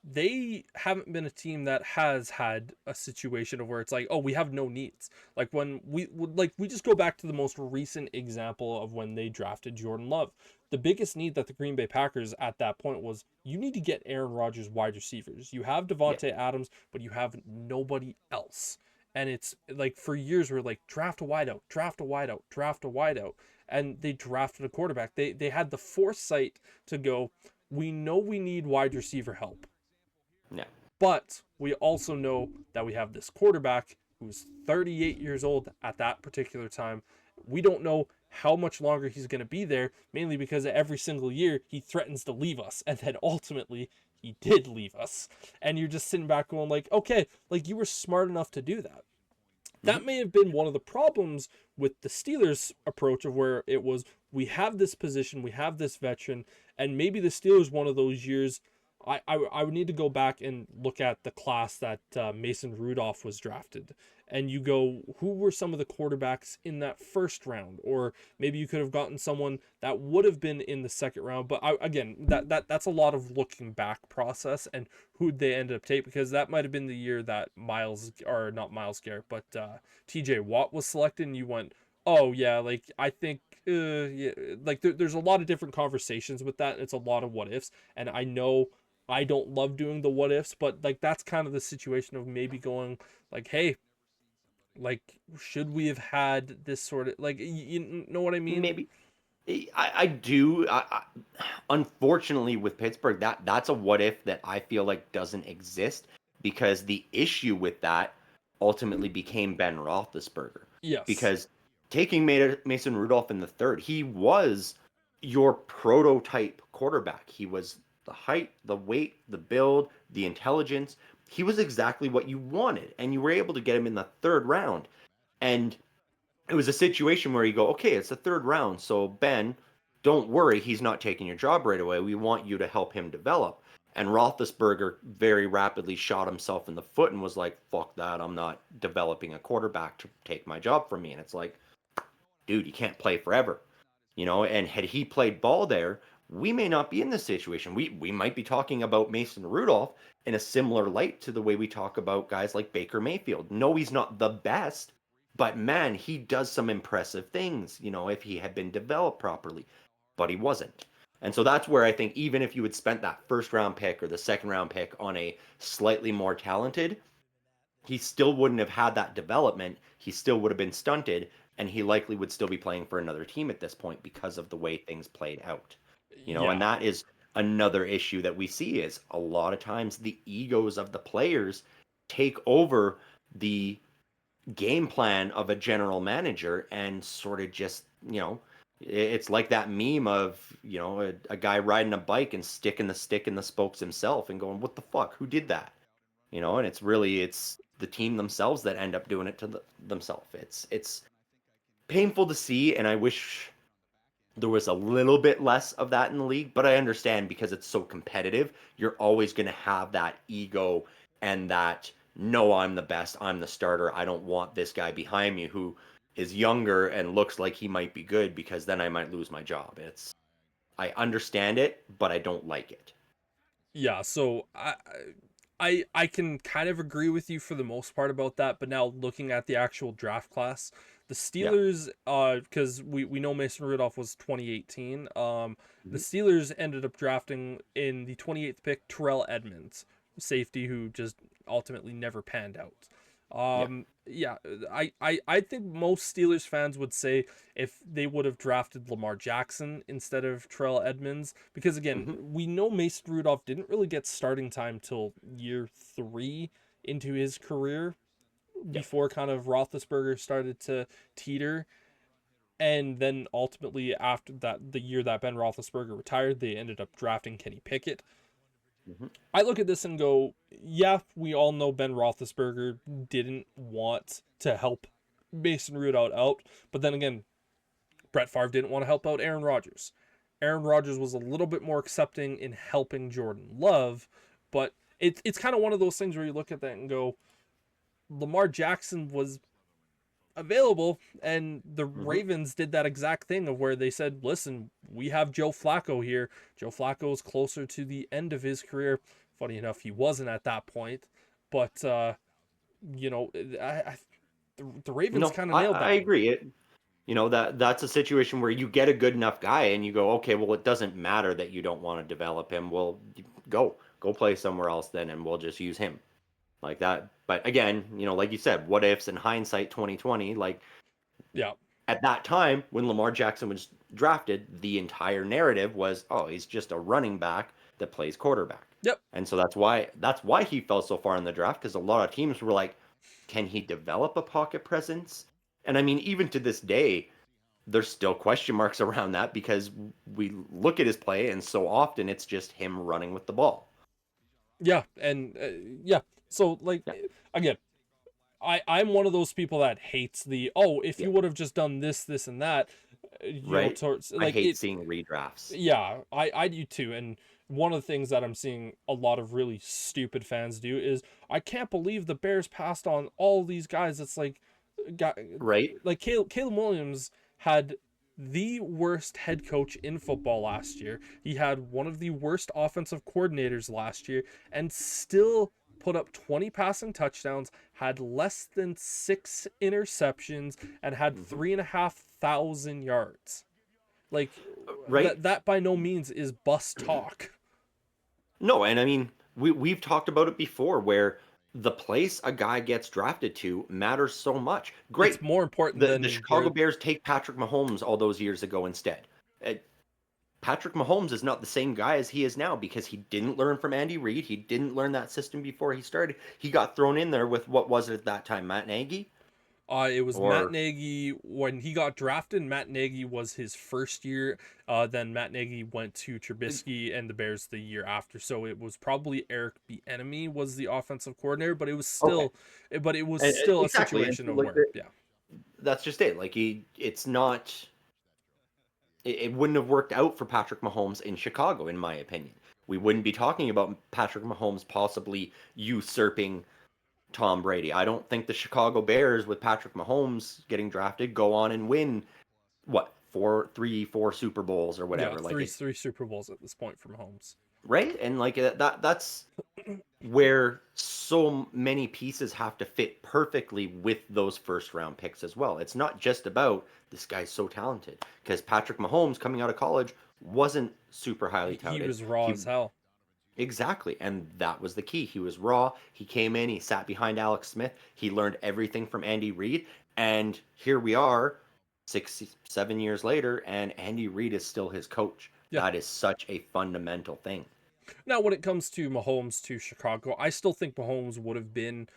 they haven't been a team that has had a situation of where it's like, oh, we have no needs. Like when we just go back to the most recent example of when they drafted Jordan Love. The biggest need that the Green Bay Packers at that point was, you need to get Aaron Rodgers wide receivers. You have Devontae Adams, but you have nobody else. And it's like, for years we're like, draft a wideout, draft a wideout, draft a wideout. And they drafted a quarterback. They had the foresight to go, we know we need wide receiver help. Yeah. But we also know that we have this quarterback who's 38 years old at that particular time. We don't know how much longer he's going to be there, mainly because every single year he threatens to leave us. And then ultimately he did leave us. And you're just sitting back going like, okay, like, you were smart enough to do that. That may have been one of the problems with the Steelers' approach, of where it was, we have this position, we have this veteran, and maybe the Steelers one of those years, I would need to go back and look at the class that Mason Rudolph was drafted. And you go, who were some of the quarterbacks in that first round? Or maybe you could have gotten someone that would have been in the second round. But again, that's a lot of looking back process and who'd they ended up taking, because that might have been the year that not Miles Garrett, but TJ Watt was selected, and you went, oh yeah, like, I think, yeah, like there's a lot of different conversations with that. It's a lot of what ifs, and I know I don't love doing the what ifs, but like, that's kind of the situation of maybe going like, hey, like, should we have had this sort of, like, you know what I mean? Maybe. I do. Unfortunately, with Pittsburgh, that's a what if that I feel like doesn't exist, because the issue with that ultimately became Ben Roethlisberger. Yes. Because taking Mason Rudolph in the third, he was your prototype quarterback. He was the height, the weight, the build, the intelligence. He was exactly what you wanted, and you were able to get him in the third round. And it was a situation where you go, okay, it's the third round, so Ben, don't worry, he's not taking your job right away. We want you to help him develop. And Roethlisberger very rapidly shot himself in the foot and was like, fuck that, I'm not developing a quarterback to take my job from me. And it's like, dude, you can't play forever. And had he played ball there, we may not be in this situation. We might be talking about Mason Rudolph in a similar light to the way we talk about guys like Baker Mayfield. No, he's not the best, but man, he does some impressive things, if he had been developed properly, but he wasn't. And so that's where I think even if you had spent that first round pick or the second round pick on a slightly more talented, he still wouldn't have had that development. He still would have been stunted, and he likely would still be playing for another team at this point because of the way things played out. And Yeah. that is another issue that we see is a lot of times the egos of the players take over the game plan of a general manager and sort of just, it's like that meme of, a guy riding a bike and sticking the stick in the spokes himself and going, what the fuck? Who did that? And it's the team themselves that end up doing it to themselves. It's painful to see, and I wish there was a little bit less of that in the league, but I understand because it's so competitive, you're always going to have that ego and that, no, I'm the best, I'm the starter, I don't want this guy behind me who is younger and looks like he might be good because then I might lose my job. I understand it, but I don't like it. Yeah, so I can kind of agree with you for the most part about that, but now looking at the actual draft class, the Yeah. Steelers, because we know Mason Rudolph was 2018. The Mhm. Steelers ended up drafting in the 28th pick Terrell Edmonds, safety who just ultimately never panned out. Yeah. Yeah, I think most Steelers fans would say if they would have drafted Lamar Jackson instead of Terrell Edmonds, because again, Hmm. we know Mason Rudolph didn't really get starting time till year 3 into his career Yeah. before kind of Roethlisberger started to teeter. And then ultimately, after that, the year that Ben Roethlisberger retired, they ended up drafting Kenny Pickett. Hmm. I look at this and go, yeah, we all know Ben Roethlisberger didn't want to help Mason Rudolph out. But then again, Brett Favre didn't want to help out Aaron Rodgers. Aaron Rodgers was a little bit more accepting in helping Jordan Love. But it's kind of one of those things where you look at that and go, Lamar Jackson was available, and the Hmm. Ravens did that exact thing of where they said, listen, we have Joe Flacco here. Joe Flacco is closer to the end of his career. Funny enough, he wasn't at that point, but you know, the Ravens No, kind of I, nailed I that one. agree. That's a situation where you get a good enough guy and you go, okay, well, it doesn't matter that you don't want to develop him. Well, go play somewhere else then, and we'll just use him like that. But again, like you said, what ifs in hindsight 2020, like Yeah. at that time when Lamar Jackson was drafted, the entire narrative was, oh, he's just a running back that plays quarterback. Yep. And so that's why he fell so far in the draft because a lot of teams were like, can he develop a pocket presence? And I mean, even to this day, there's still question marks around that because we look at his play and so often it's just him running with the ball. Yeah. And yeah. So like Yeah. again, I'm one of those people that hates the, oh, if Yeah. you would have just done this and that, Right. towards I like hate it. seeing redrafts. Yeah, I do too. And one of the things that I'm seeing a lot of really stupid fans do is, I can't believe the Bears passed on all these guys. It's like, got Right. like Caleb Williams had the worst head coach in football last year. He had one of the worst offensive coordinators last year, and still put up 20 passing touchdowns, had less than 6 interceptions, and had Hmm. 3,500 yards. Like Right. that by no means is bus talk. No, and I mean, we've talked about it before where the place a guy gets drafted to matters so much. It's Great. more important The than Chicago where. Bears take Patrick Mahomes all those years ago instead. Uh, Patrick Mahomes is not the same guy as he is now because he didn't learn from Andy Reid. He didn't learn that system before he started. He got thrown in there with what was it at that time, Matt Nagy? It was Matt Or Nagy when he got drafted. Matt Nagy was his first year. Then Matt Nagy went to Trubisky and the Bears the year after. So it was probably Eric Bieniemy was the offensive coordinator, but okay, it was and still a exactly. And situation so, of like where, yeah, that's just it. Like it's not. It wouldn't have worked out for Patrick Mahomes in Chicago, in my opinion. We wouldn't be talking about Patrick Mahomes possibly usurping Tom Brady. I don't think the Chicago Bears, with Patrick Mahomes getting drafted, go on and win what, 4 Super Bowls or Yeah, whatever. Like three Super Bowls at this point from Mahomes. right? And like that's where so many pieces have to fit perfectly with those first round picks as well. It's not just about this guy's so talented, because Patrick Mahomes coming out of college wasn't super highly He touted. was raw He as hell. Exactly, and that was the key. He was raw. He came in, he sat behind Alex Smith. He learned everything from Andy Reid, and here we are 6 7 years later, and Andy Reid is still his coach. Yeah. That is such a fundamental thing. Now, when it comes to Mahomes to Chicago, I still think Mahomes would have been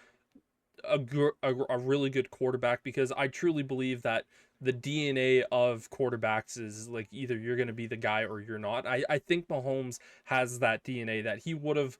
a really good quarterback, because I truly believe that the DNA of quarterbacks is like either you're going to be the guy or you're not. I think Mahomes has that DNA that he would have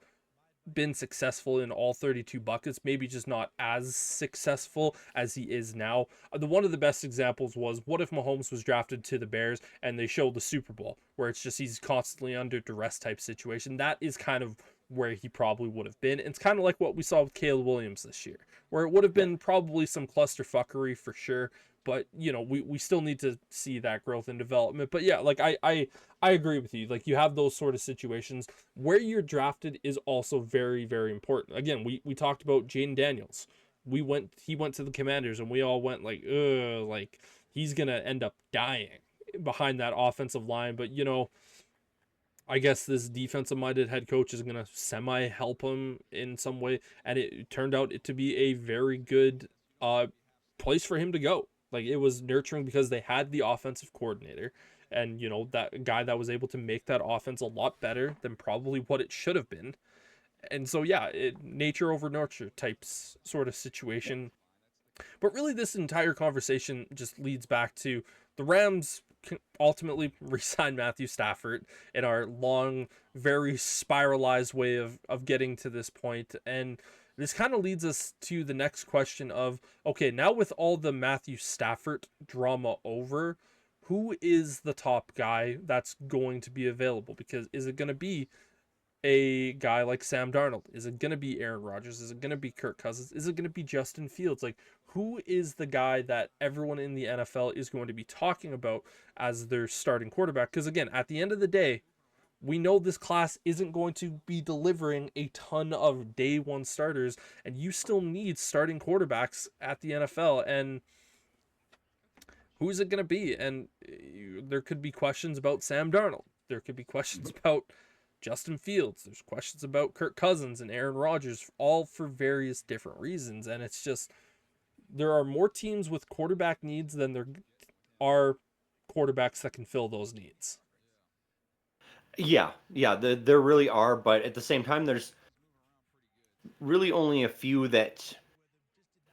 been successful in all 32 buckets, maybe just not as successful as he is now. The one of the best examples was, what if Mahomes was drafted to the Bears and they showed the Super Bowl where it's just he's constantly under duress type situation. That is kind of where he probably would have been. It's kind of like what we saw with Caleb Williams this year, where it would have Yeah. been probably some clusterfuckery for sure, but we still need to see that growth and development. But yeah, like I agree with you. Like, you have those sort of situations where you're drafted is also very, very important. Again, we talked about Jaden Daniels. He went to the Commanders and we all went like, ugh, like he's gonna end up dying behind that offensive line. But I guess this defensive minded head coach is gonna semi help him in some way. And it turned out to be a very good place for him to go. Like, it was nurturing because they had the offensive coordinator, and that guy that was able to make that offense a lot better than probably what it should have been. And so yeah, nature over nurture types sort of situation. But really, this entire conversation just leads back to the Rams ultimately re-signed Matthew Stafford in our long, very spiralized way of getting to this point. And this kind of leads us to the next question of, okay, now with all the Matthew Stafford drama over, who is the top guy that's going to be available? Because is it going to be a guy like Sam Darnold? Is it going to be Aaron Rodgers? Is it going to be Kirk Cousins? Is it going to be Justin Fields? Like, who is the guy that everyone in the NFL is going to be talking about as their starting quarterback? Because again, at the end of the day, we know this class isn't going to be delivering a ton of day one starters, and you still need starting quarterbacks at the NFL. And who is it going to be? And there could be questions about Sam Darnold. There could be questions about Justin Fields. There's questions about Kirk Cousins and Aaron Rodgers, all for various different reasons. And it's just, there are more teams with quarterback needs than there are quarterbacks that can fill those needs. Yeah, there really are, but at the same time, there's really only a few that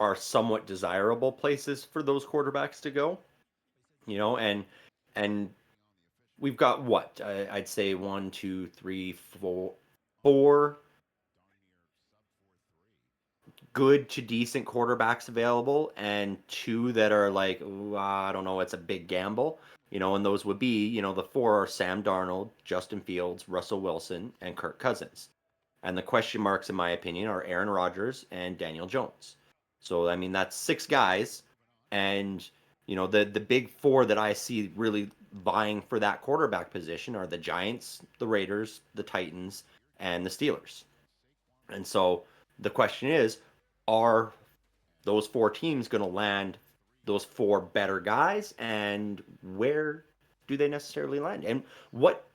are somewhat desirable places for those quarterbacks to go. And we've got what, I'd say one, two, three, four good to decent quarterbacks available, and two that are like, ooh, I don't know, it's a big gamble. And those would be, the four are Sam Darnold, Justin Fields, Russell Wilson, and Kirk Cousins. And the question marks, in my opinion, are Aaron Rodgers and Daniel Jones. So, I mean, that's six guys. And, the big four that I see really vying for that quarterback position are the Giants, the Raiders, the Titans, and the Steelers. And so the question is, are those four teams going to land those four better guys, and where do they necessarily land, and what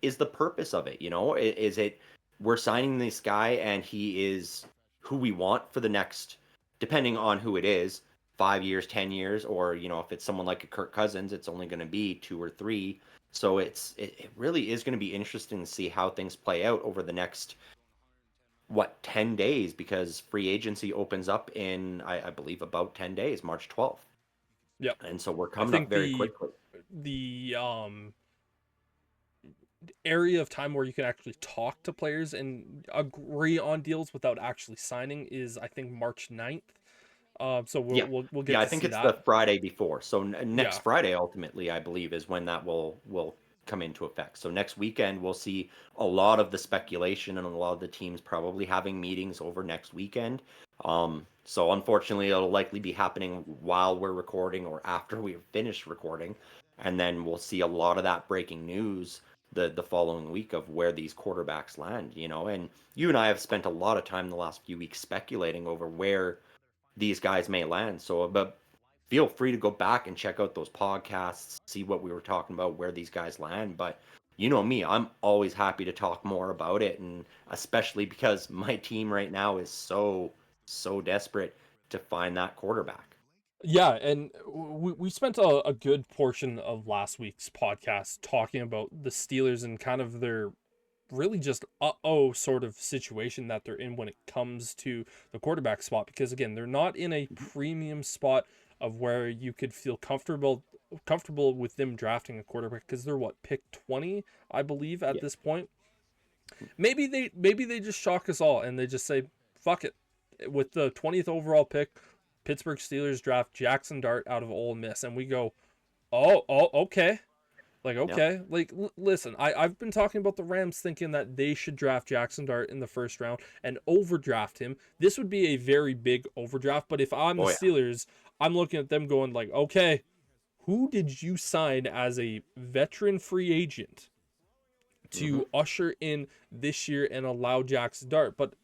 is the purpose of it? Is it, we're signing this guy and he is who we want for the next, depending on who it is, 5 years, 10 years, or if it's someone like a Kirk Cousins, it's only going to be 2 or 3. So it really is going to be interesting to see how things play out over the next, 10 days, because free agency opens up in, I believe, about 10 days, March 12th. Yep. And so we're I coming up think very quickly. the area of time where you can actually talk to players and agree on deals without actually signing is, I think, March 9th. So Yeah. we'll Yeah, get I to think see it's the that. Friday before. So next Yeah. Friday, ultimately, I believe, is when that will come into effect. So next weekend, we'll see a lot of the speculation and a lot of the teams probably having meetings over next weekend. So unfortunately, it'll likely be happening while we're recording or after we've finished recording. And then we'll see a lot of that breaking news the following week of where these quarterbacks land, you know. And you and I have spent a lot of time the last few weeks speculating over where these guys may land. So, but feel free to go back and check out those podcasts, see what we were talking about, where these guys land. But you know me, I'm always happy to talk more about it, and especially because my team right now is so desperate to find that quarterback. Yeah, and we spent a good portion of last week's podcast talking about the Steelers and kind of their really just uh-oh sort of situation that they're in when it comes to the quarterback spot, because again, they're not in a premium spot of where you could feel comfortable with them drafting a quarterback, because they're what, pick 20, I believe, at Yeah. this point. Maybe they just shock us all and they just say, fuck it. With the 20th overall pick, Pittsburgh Steelers draft Jackson Dart out of Ole Miss, and we go, oh, okay. Like, Yep. okay, like, listen, I've been talking about the Rams thinking that they should draft Jackson Dart in the first round and overdraft him. This would be a very big overdraft, but if I'm the Oh yeah. Steelers, I'm looking at them going like, okay, who did you sign as a veteran free agent Hmm. to usher in this year and allow Jackson Dart? But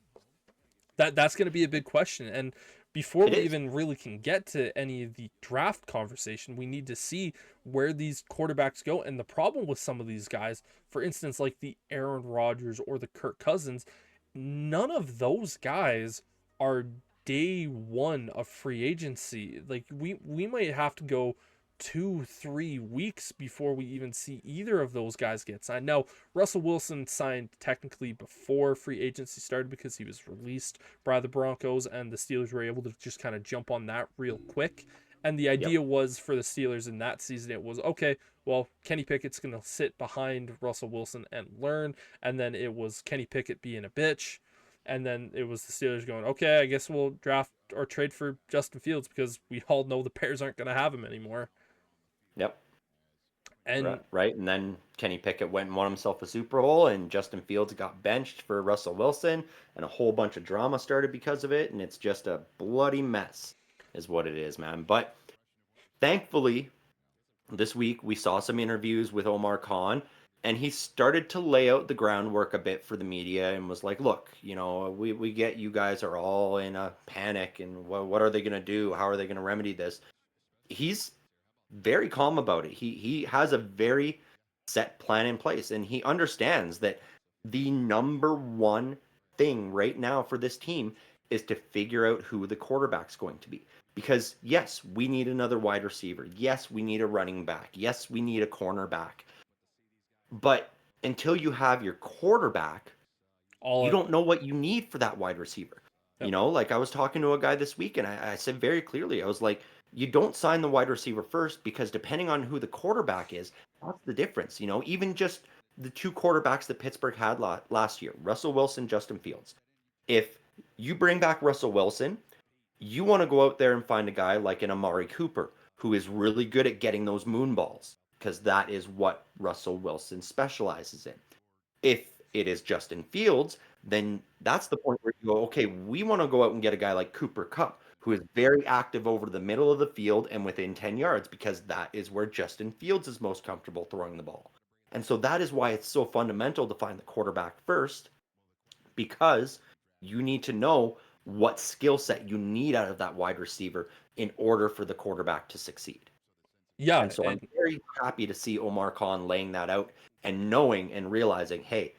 that's going to be a big question. And before It we is. even really can get to any of the draft conversation, we need to see where these quarterbacks go. And the problem with some of these guys, for instance, like the Aaron Rodgers or the Kirk Cousins, none of those guys are day one of free agency. Like we might have to go 2-3 weeks before we even see either of those guys get signed. Now, Russell Wilson signed technically before free agency started because he was released by the Broncos, and the Steelers were able to just kind of jump on that real quick. And the Yep. idea was for the Steelers in that season, it was okay, well, Kenny Pickett's going to sit behind Russell Wilson and learn. And then it was Kenny Pickett being a bitch. And then it was the Steelers going, okay, I guess we'll draft or trade for Justin Fields because we all know the Bears aren't going to have him anymore. Yep. And Right. And then Kenny Pickett went and won himself a Super Bowl, and Justin Fields got benched for Russell Wilson, and a whole bunch of drama started because of it, and it's just a bloody mess, is what it is, man. But thankfully, this week we saw some interviews with Omar Khan, and he started to lay out the groundwork a bit for the media and was like, look, you know, we get you guys are all in a panic, and what are they going to do? How are they going to remedy this? He's very calm about it. He has a very set plan in place, and he understands that the number one thing right now for this team is to figure out who the quarterback's going to be. Because yes, we need another wide receiver. Yes, we need a running back. Yes, we need a cornerback. But until you have your quarterback, you all, don't know what you need for that wide receiver. You yep. know, like I was talking to a guy this week, and I said very clearly, I was like, you don't sign the wide receiver first, because depending on who the quarterback is, that's the difference. You know, even just the two quarterbacks that Pittsburgh had last year, Russell Wilson, Justin Fields. If you bring back Russell Wilson, you want to go out there and find a guy like an Amari Cooper who is really good at getting those moon balls, because that is what Russell Wilson specializes in. If it is Justin Fields, then that's the point where you go, okay, we want to go out and get a guy like Cooper Kupp, who is very active over the middle of the field and within 10 yards, because that is where Justin Fields is most comfortable throwing the ball. And so that is why it's so fundamental to find the quarterback first, because you need to know what skill set you need out of that wide receiver in order for the quarterback to succeed. Yeah, And so I'm and very happy to see Omar Khan laying that out and knowing and realizing, hey,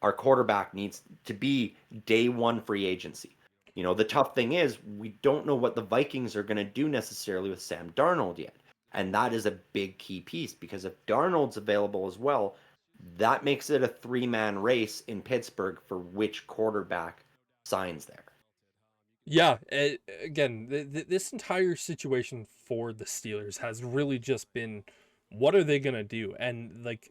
our quarterback needs to be day one free agency. You know, the tough thing is we don't know what the Vikings are going to do necessarily with Sam Darnold yet. And that is a big key piece, because if Darnold's available as well, that makes it a three-man race in Pittsburgh for which quarterback signs there. yeah, again, this entire situation for the Steelers has really just been, what are they gonna do? And like,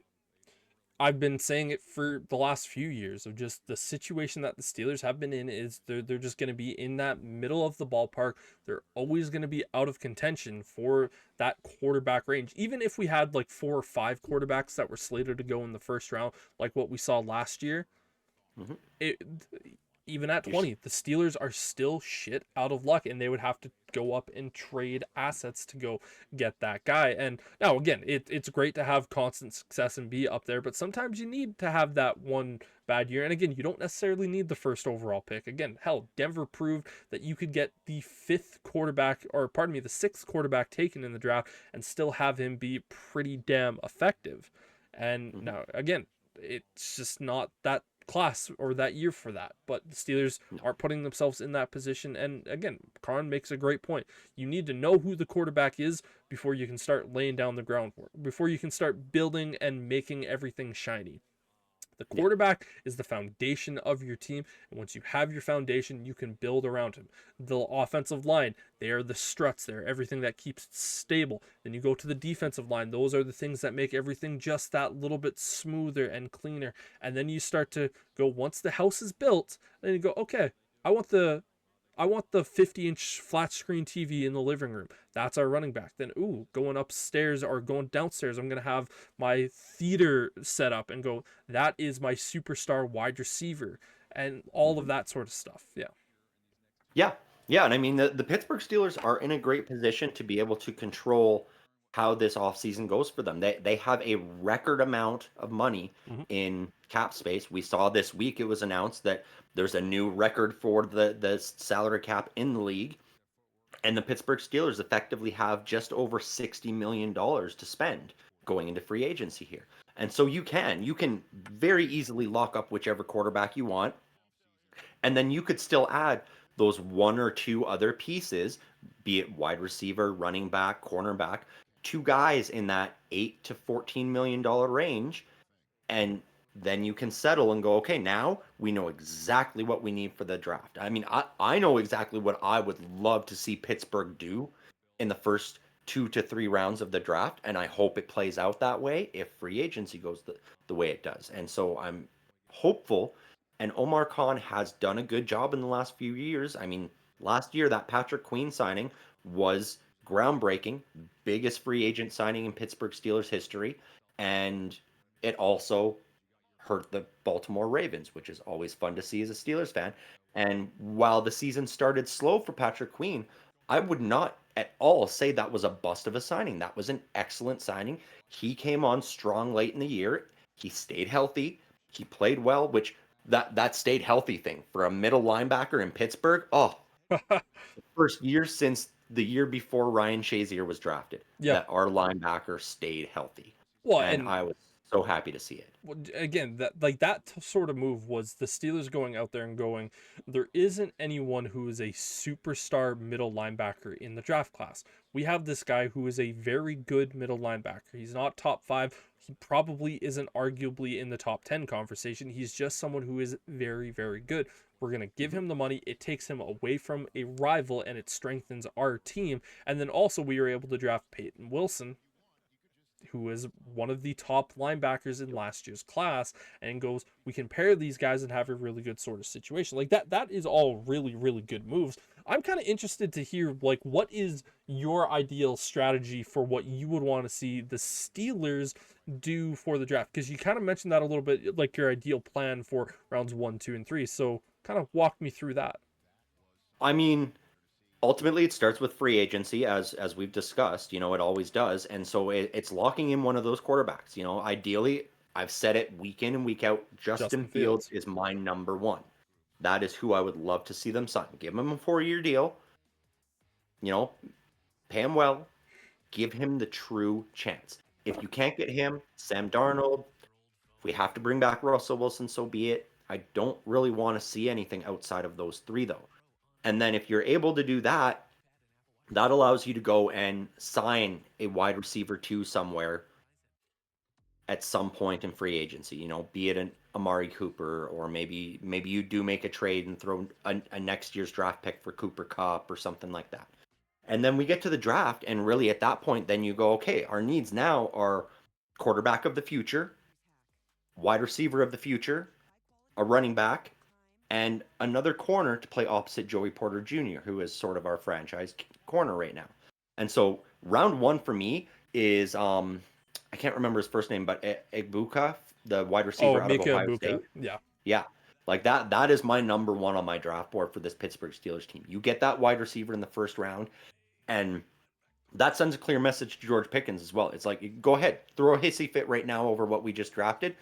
I've been saying it for the last few years of just the situation that the Steelers have been in is they're just going to be in that middle of the ballpark. They're always going to be out of contention for that quarterback range. Even if we had like 4 or 5 quarterbacks that were slated to go in the first round, like what we saw last year, Hmm. it even at 20, the Steelers are still shit out of luck, and they would have to go up and trade assets to go get that guy. And now, again, it's great to have constant success and be up there, but sometimes you need to have that one bad year. And again, you don't necessarily need the first overall pick. Again, hell, Denver proved that you could get the the sixth quarterback taken in the draft and still have him be pretty damn effective. And Mhm. now, again, it's just not that class or that year for that. But the Steelers No. aren't putting themselves in that position. And again, Karn makes a great point. You need to know who the quarterback is before you can start laying down the groundwork, before you can start building and making everything shiny. The Yeah. quarterback is the foundation of your team, and once you have your foundation, you can build around him. The offensive line, they are the struts, they're everything that keeps it stable. Then you go to the defensive line, those are the things that make everything just that little bit smoother and cleaner. And then you start to go, once the house is built, then you go, okay, I want the I want the 50-inch flat screen TV in the living room. That's our running back. Then, going upstairs or going downstairs, I'm going to have my theater set up and go, that is my superstar wide receiver and all of Mhm. that sort of stuff. Yeah. Yeah. Yeah. And I mean, the Pittsburgh Steelers are in a great position to be able to control how this offseason goes for them. They have a record amount of money Mm-hmm. in cap space. We saw this week it was announced that there's a new record for the salary cap in the league. And the Pittsburgh Steelers effectively have just over $60 million to spend going into free agency here. And so you can very easily lock up whichever quarterback you want. And then you could still add those one or two other pieces, be it wide receiver, running back, cornerback, two guys in that 8 to $14 million range. And then you can settle and go, okay, now we know exactly what we need for the draft. I mean, I know exactly what I would love to see Pittsburgh do in the first 2 to 3 rounds of the draft. And I hope it plays out that way if free agency goes the way it does. And so I'm hopeful. And Omar Khan has done a good job in the last few years. I mean, last year, that Patrick Queen signing was groundbreaking, biggest free agent signing in Pittsburgh Steelers history. And it also hurt the Baltimore Ravens, which is always fun to see as a Steelers fan. And while the season started slow for Patrick Queen, I would not at all say that was a bust of a signing. That was an excellent signing. He came on strong late in the year. He stayed healthy. He played well, which that stayed healthy thing for a middle linebacker in Pittsburgh. Oh, first year since the year before Ryan Shazier was drafted Yeah. that our linebacker stayed healthy. Well, And and I was so happy to see it. again, sort of move was the Steelers going out there and going, there isn't anyone who is a superstar middle linebacker in the draft class. We have this guy who is a very good middle linebacker. He's not top 5. He probably isn't arguably in the top 10 conversation. He's just someone who is very, very good. We're going to give Mhm. him the money. It takes him away from a rival and it strengthens our team. And then also we were able to draft Peyton Wilson, who is one of the top linebackers in last year's class, and goes, we can pair these guys and have a really good sort of situation. Like that is all really, really good moves. I'm kind of interested to hear, like, what is your ideal strategy for what you would want to see the Steelers do for the draft? Because you kind of mentioned that a little bit, like your ideal plan for rounds 1, 2, and 3. So kind of walk me through that. I mean, ultimately, it starts with free agency, as we've discussed. It always does, and so it's locking in one of those quarterbacks. Ideally, I've said it week in and week out. Justin Justin Fields Fields. is my number one. That is who I would love to see them sign. Give him a 4-year deal. You know, pay him well. Give him the true chance. If you can't get him, Sam Darnold. If we have to bring back Russell Wilson, so be it. I don't really want to see anything outside of those three, though. And then if you're able to do that, that allows you to go and sign a wide receiver two somewhere at some point in free agency. Be it an Amari Cooper, or maybe you do make a trade and throw a next year's draft pick for Cooper Kupp or something like that. And then we get to the draft, and really at that point, then you go, okay, our needs now are quarterback of the future, wide receiver of the future, a running back, and another corner to play opposite Joey Porter Jr., who is sort of our franchise corner right now. And so round one for me is I can't remember his first name, but Egbuka, the wide Oh, receiver out of Mika Ohio Ibuka. State. Yeah. Yeah. Like that is my number one on my draft board for this Pittsburgh Steelers team. You get that wide receiver in the first round, and that sends a clear message to George Pickens as well. It's like, go ahead, throw a hissy fit right now over what we just drafted.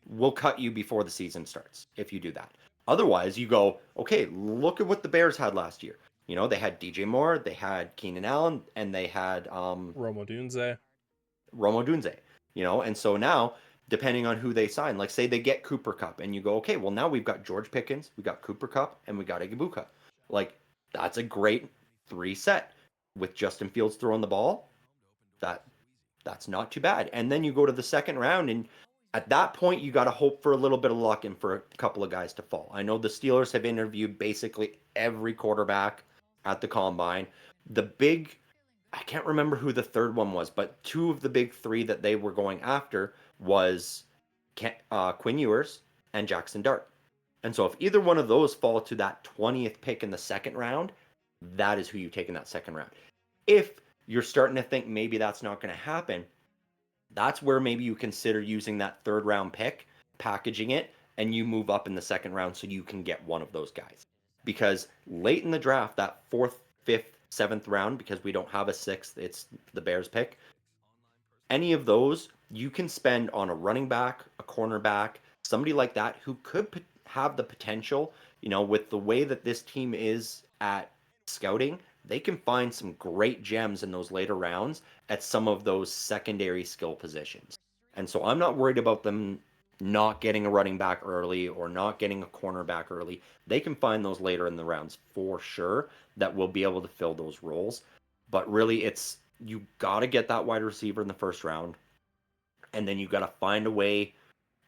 We'll cut you before the season starts if you do that. Otherwise, you go, okay, look at what the Bears had last year. You know, they had DJ Moore, they had Keenan Allen, and they had Romo Dunze. Romo Dunze. You know, and so now, depending on who they sign, like say they get Cooper Cup, and you go, okay, well now we've got George Pickens, we got Cooper Cup, and we got Ibuka. Like that's a great 3 set with Justin Fields throwing the ball. That's not too bad. And then you go to the second round, and at that point, you got to hope for a little bit of luck and for a couple of guys to fall. I know the Steelers have interviewed basically every quarterback at the combine. I can't remember who the third one was, but 2 of the big 3 that they were going after was Quinn Ewers and Jackson Dart. And so if either one of those fall to that 20th pick in the second round, that is who you take in that second round. If you're starting to think maybe that's not going to happen, that's where maybe you consider using that third round pick, packaging it, and you move up in the second round so you can get one of those guys. Because late in the draft, that 4th, 5th, 7th round, because we don't have a 6th, it's the Bears pick. Any of those you can spend on a running back, a cornerback, somebody like that who could have the potential, you know, with the way that this team is at scouting, they can find some great gems in those later rounds at some of those secondary skill positions. And so I'm not worried about them not getting a running back early or not getting a cornerback early. They can find those later in the rounds for sure that will be able to fill those roles. But really, it's you got to get that wide receiver in the first round. And then you got to find a way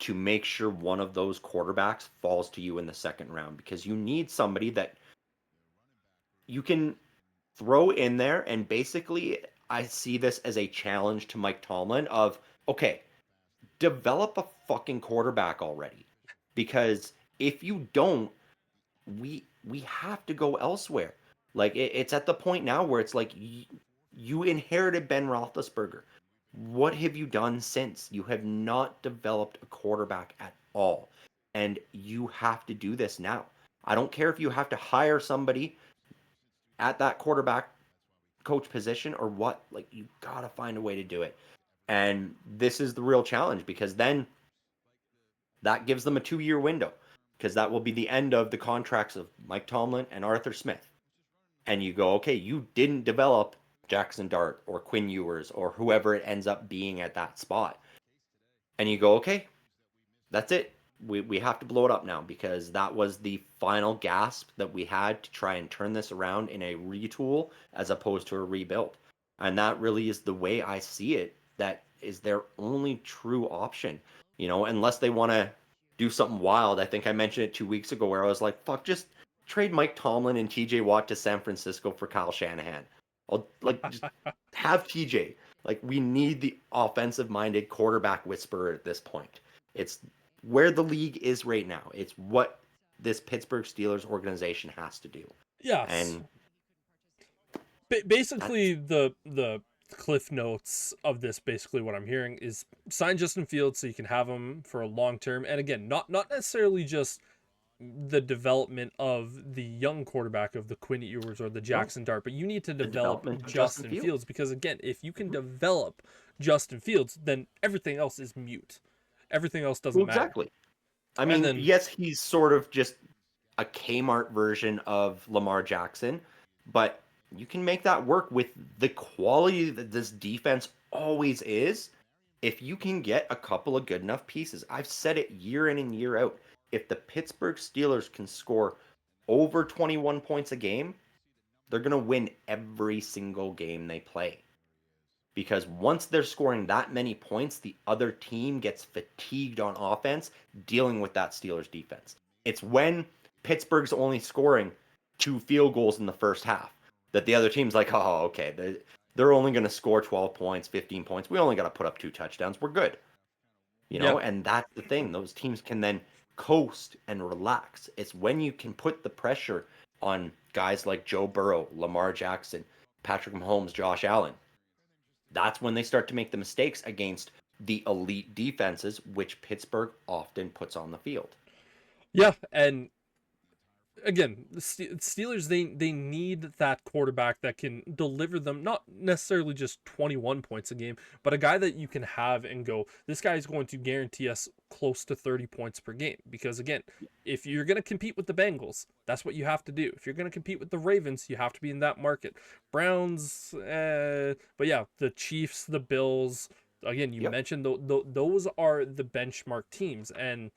to make sure one of those quarterbacks falls to you in the second round, because you need somebody that you can throw in there. And basically, I see this as a challenge to Mike Tomlin of, okay, develop a fucking quarterback already. Because if you don't, we have to go elsewhere. Like it's at the point now where it's like you inherited Ben Roethlisberger. What have you done since? You have not developed a quarterback at all, and you have to do this now. I don't care if you have to hire somebody at that quarterback coach position or what. Like you gotta find a way to do it, and this is the real challenge, because then that gives them a 2-year window, because that will be the end of the contracts of Mike Tomlin and Arthur Smith. And you go, okay, you didn't develop Jackson Dart or Quinn Ewers or whoever it ends up being at that spot. And you go, okay, that's it. We have to blow it up now, because that was the final gasp that we had to try and turn this around in a retool as opposed to a rebuild. And that really is the way I see it. That is their only true option, you know, unless they want to do something wild. I think I mentioned it 2 weeks ago where I was like, fuck, just trade Mike Tomlin and TJ Watt to San Francisco for Kyle Shanahan. I'll just have TJ. Like, we need the offensive minded quarterback whisperer at this point. It's where the league is right now. It's what this Pittsburgh Steelers organization has to do. Yes. And basically the cliff notes of this, basically what I'm hearing is sign Justin Fields so you can have him for a long term. And again, not necessarily just the development of the young quarterback of the Quinn Ewers or the Jackson Dart, but you need to develop Justin Fields, because again, if you can develop Justin Fields, then everything else is mute. Everything else doesn't matter. Exactly. I mean, yes, he's sort of just a Kmart version of Lamar Jackson, but you can make that work with the quality that this defense always is. If you can get a couple of good enough pieces, I've said it year in and year out. If the Pittsburgh Steelers can score over 21 points a game, they're going to win every single game they play. Because once they're scoring that many points, the other team gets fatigued on offense dealing with that Steelers defense. It's when Pittsburgh's only scoring 2 field goals in the first half that the other team's like, oh, okay, they're only going to score 12 points, 15 points. We only got to put up 2 touchdowns. We're good. You know, and that's the thing. Those teams can then coast and relax. It's when you can put the pressure on guys like Joe Burrow, Lamar Jackson, Patrick Mahomes, Josh Allen. That's when they start to make the mistakes against the elite defenses, which Pittsburgh often puts on the field. Yeah, and again, the Steelers they need that quarterback that can deliver them not necessarily just 21 points a game, but a guy that you can have and go, this guy is going to guarantee us close to 30 points per game. Because again, if you're going to compete with the Bengals, that's what you have to do. If you're going to compete with the Ravens, you have to be in that market. Browns, but yeah, the Chiefs, the Bills. Again, you Yep. mentioned those are the benchmark teams, and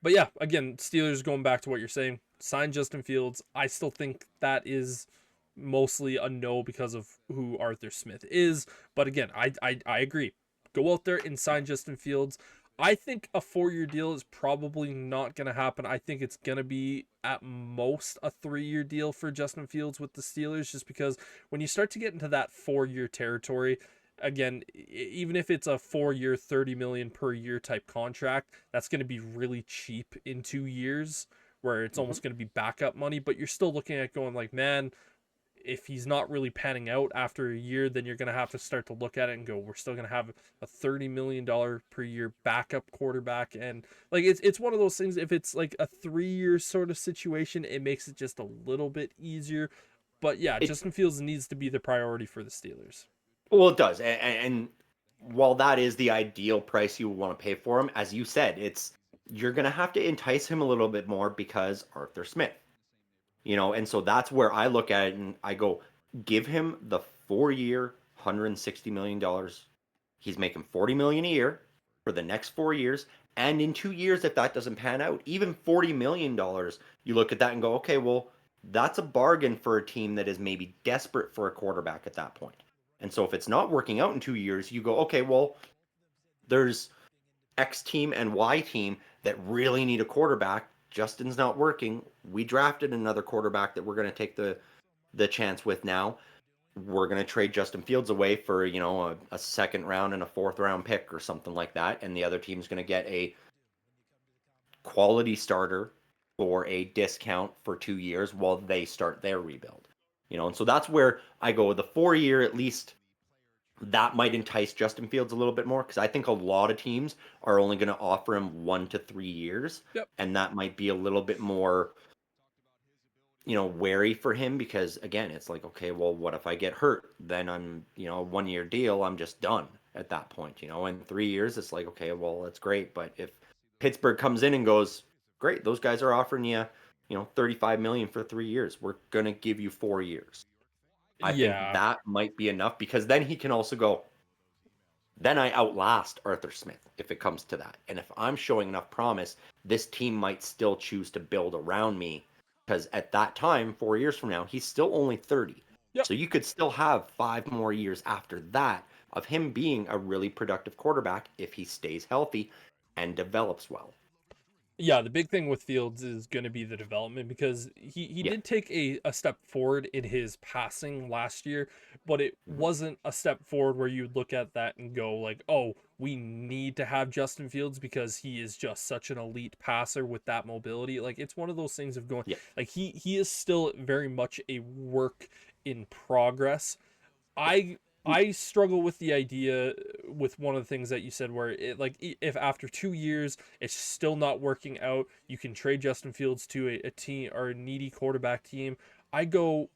but yeah, again, Steelers going back to what you're saying, sign Justin Fields. I still think that is mostly a no because of who Arthur Smith is. But again, I agree. Go out there and sign Justin Fields. I think a 4-year deal is probably not going to happen. I think it's going to be at most a 3-year deal for Justin Fields with the Steelers, just because when you start to get into that 4-year territory, again, even if it's a 4-year 30 million per year type contract, that's going to be really cheap in 2 years, where it's Hmm. almost going to be backup money. But you're still looking at going like, man, if he's not really panning out after a year, then you're going to have to start to look at it and go, we're still going to have a $30 million per year backup quarterback. And like, it's one of those things. If it's like a 3-year sort of situation, it makes it just a little bit easier. But yeah, It Justin Fields needs to be the priority for the Steelers. well, it does, and while that is the ideal price you want to pay for him, as you said, it's you're gonna have to entice him a little bit more because Arthur Smith, and so that's where I look at it and I go, give him the 4-year, $160 million. He's making 40 million a year for the next 4 years, and in 2 years, if that doesn't pan out, even $40 million, you look at that and go, okay, well, that's a bargain for a team that is maybe desperate for a quarterback at that point. And so if it's not working out in 2 years, you go, okay, well, there's X team and Y team that really need a quarterback. Justin's not working. We drafted another quarterback that we're going to take the chance with now. We're going to trade Justin Fields away for, a second round and a fourth round pick or something like that. And the other team's going to get a quality starter for a discount for 2 years while they start their rebuild. And so that's where I go with the 4 year at least. That might entice Justin Fields a little bit more because I think a lot of teams are only going to offer him 1 to 3 years, Yep. and that might be a little bit more, wary for him because again, it's like, okay, well, what if I get hurt? Then I'm, a 1 year deal, I'm just done at that point. In 3 years, it's like, okay, well, that's great, but if Pittsburgh comes in and goes, great, those guys are offering you, 35 million for 3 years, we're gonna give you 4 years. I think Yeah. that might be enough because then he can also go, then I outlast Arthur Smith if it comes to that. And if I'm showing enough promise, this team might still choose to build around me because at that time, 4 years from now, he's still only 30. Yep. So you could still have 5 more years after that of him being a really productive quarterback if he stays healthy and develops well. Yeah, the big thing with Fields is going to be the development because he Yeah. did take a step forward in his passing last year, but it Hmm. wasn't a step forward where you'd look at that and go like, "Oh, we need to have Justin Fields because he is just such an elite passer with that mobility." Like it's one of those things of going Yeah. like he is still very much a work in progress. Yeah. I struggle with the idea with one of the things that you said where it like if after 2 years it's still not working out, you can trade Justin Fields to a team or a needy quarterback team. I go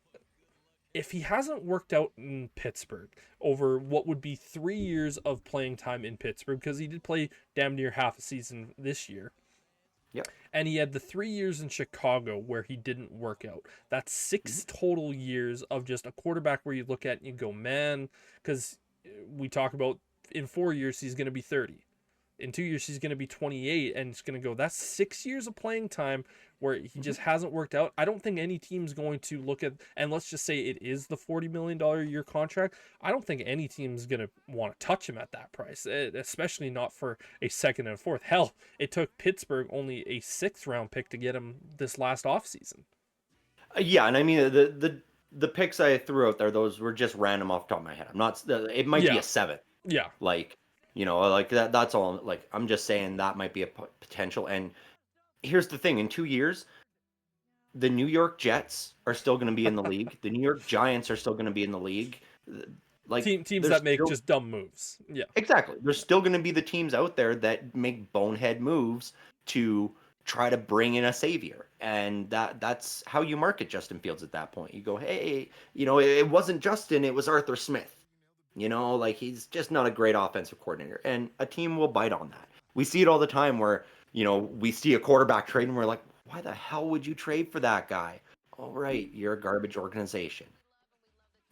if he hasn't worked out in Pittsburgh over what would be 3 years of playing time in Pittsburgh, because he did play damn near half a season this year, Yeah. and he had the 3 years in Chicago where he didn't work out. That's Mhm. 6 total years of just a quarterback where you look at and you go, man, because we talk about in 4 years he's going to be 30. In 2 years he's going to be 28, and it's going to go, that's 6 years of playing time where he Mhm. just hasn't worked out. I don't think any team's going to look at, and let's just say it is the $40 million a year contract. I don't think any team's going to want to touch him at that price, especially not for a second and a fourth. Hell, it took Pittsburgh only a sixth round pick to get him this last offseason. Yeah, and I mean the picks I threw out there, those were just random off the top of my head. I'm not. It might be Yeah, a seven. yeah. Like, like that's all. Like, I'm just saying that might be a potential. And here's the thing: in 2 years, the New York Jets are still going to be in the league. The New York Giants are still going to be in the league. Like, Teams there's that make still just dumb moves. Yeah. exactly there's still going to be the teams out there that make bonehead moves to try to bring in a savior. And that's how you market Justin Fields at that point. You go, hey, it wasn't Justin, it was Arthur Smith. Like he's just not a great offensive coordinator. And a team will bite on that. We see it all the time where, we see a quarterback trade and we're like, why the hell would you trade for that guy? All right, you're a garbage organization.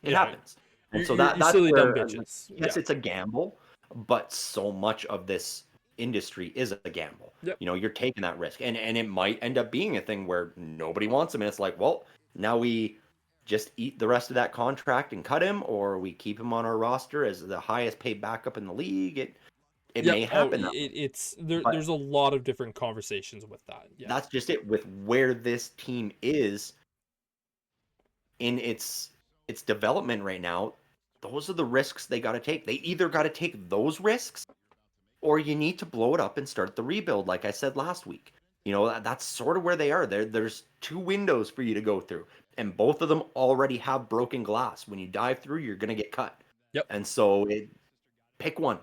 It Yeah, happens. And so you're that's silly dumb where, bitches. yes, Yeah. it's a gamble, but so much of this industry is a gamble. Yep. You're taking that risk. And it might end up being a thing where nobody wants him. And it's like, well, now we just eat the rest of that contract and cut him, or we keep him on our roster as the highest paid backup in the league. It Yep. may Oh, happen that way. it's there. But There's a lot of different conversations with that. Yeah. that's just it with where this team is in its development right now. Those are the risks they got to take. They either got to take those risks or you need to blow it up and start the rebuild like I said last week. That's sort of where they are. There's two windows for you to go through, and both of them already have broken glass. When you dive through, you're going to get cut. Yep. And so pick one.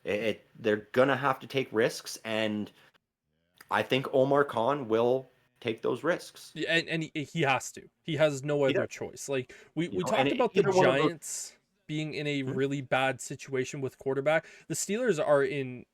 They're going to have to take risks, and I think Omar Khan will take those risks. Yeah, and he has to. He has no He other does. choice. Like we And talked about the either one of those. Giants being in a Mhm. really bad situation with quarterback. The Steelers are in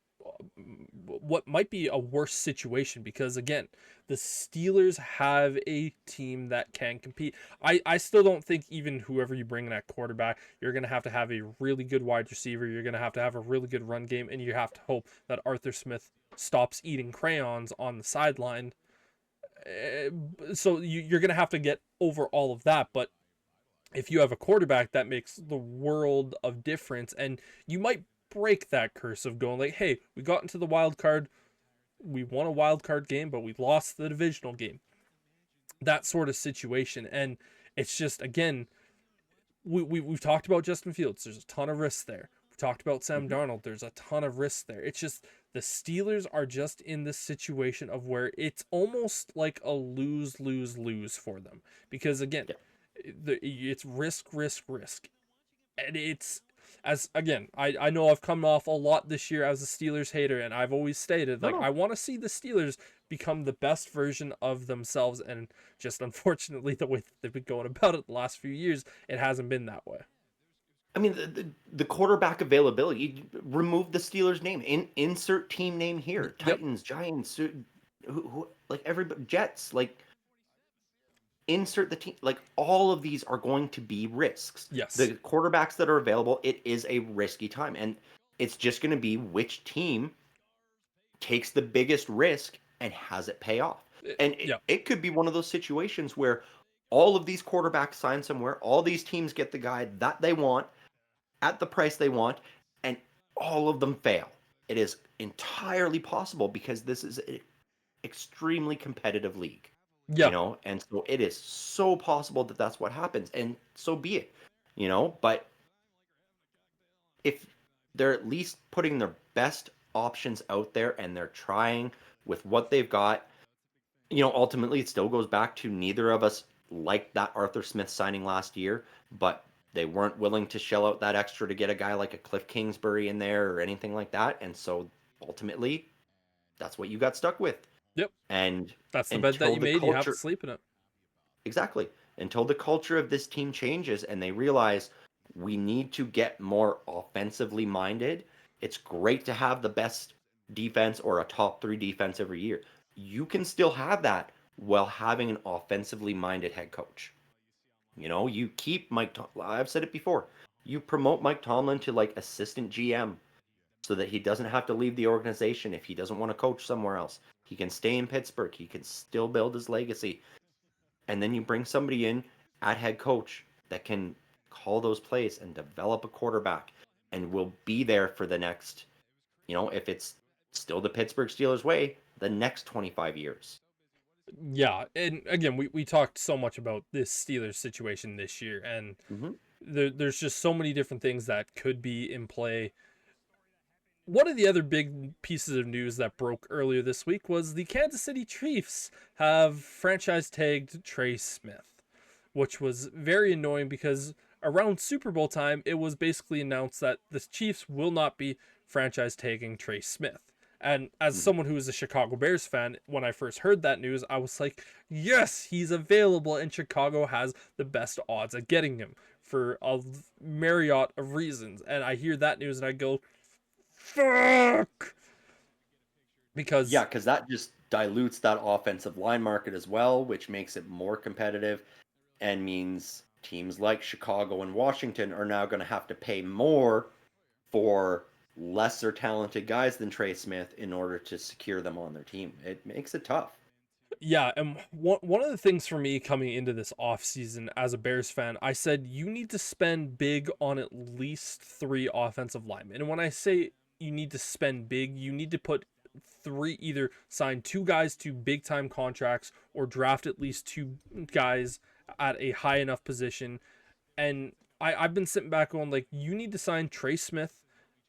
what might be a worse situation because again, the Steelers have a team that can compete. I still don't think even whoever you bring in at quarterback, you're going to have a really good wide receiver, you're going to have a really good run game, and you have to hope that Arthur Smith stops eating crayons on the sideline. So you're going to have to get over all of that, but if you have a quarterback, that makes the world of difference, and you might break that curse of going like, hey, we got into the wild card, we won a wild card game, but we lost the divisional game. That sort of situation. And it's just, again, we've talked about Justin Fields. There's a ton of risks there. We talked about Sam Darnold. There's a ton of risks there. It's just the Steelers are just in this situation of where it's almost like a lose for them. Because again, it's risk. And it's, as again, I know I've come off a lot this year as a Steelers hater, and I've always stated, like, I want to see the Steelers become the best version of themselves, and just unfortunately the way that they've been going about it the last few years, it hasn't been that way. I mean, the quarterback availability, remove the Steelers name, insert team name here. Yep. Titans, Giants, who like everybody, Jets, like insert the team. Like all of these are going to be risks. Yes. The quarterbacks that are available, it is a risky time, and it's just going to be which team takes the biggest risk and has it pay off. And it could be one of those situations where all of these quarterbacks sign somewhere, all these teams get the guy that they want at the price they want, and all of them fail. It is entirely possible because this is an extremely competitive league. Yeah. And so it is so possible that that's what happens, and so be it. But if they're at least putting their best options out there and they're trying with what they've got, ultimately it still goes back to neither of us liked that Arthur Smith signing last year, but they weren't willing to shell out that extra to get a guy like a Cliff Kingsbury in there or anything like that. And so ultimately, that's what you got stuck with. Yep. And that's the bed that you made. You have to sleep in it. Exactly. Until the culture of this team changes and they realize we need to get more offensively minded. It's great to have the best defense or a top 3 defense every year. You can still have that while having an offensively minded head coach. You keep I've said it before. You promote Mike Tomlin to like assistant GM so that he doesn't have to leave the organization if he doesn't want to coach somewhere else. He can stay in Pittsburgh. He can still build his legacy. And then you bring somebody in at head coach that can call those plays and develop a quarterback and will be there for the next, if it's still the Pittsburgh Steelers way, the next 25 years. Yeah, and again, we talked so much about this Steelers situation this year, and there's just so many different things that could be in play. One of the other big pieces of news that broke earlier this week was the Kansas City Chiefs have franchise tagged Trey Smith, which was very annoying because around Super Bowl time, it was basically announced that the Chiefs will not be franchise tagging Trey Smith. And as Mhm. someone who is a Chicago Bears fan, when I first heard that news, I was like, yes, he's available, and Chicago has the best odds at getting him for a myriad of reasons. And I hear that news and I go, fuck! Yeah, Because, because that just dilutes that offensive line market as well, which makes it more competitive and means teams like Chicago and Washington are now going to have to pay more for lesser talented guys than Trey Smith in order to secure them on their team. It makes it tough. yeah, and one of the things for me coming into this offseason as a Bears fan, I said you need to spend big on at least 3 offensive linemen. And when I say you need to spend big, you need to put three, either sign 2 guys to big time contracts or draft at least 2 guys at a high enough position. And I've been sitting back going like, you need to sign Trey Smith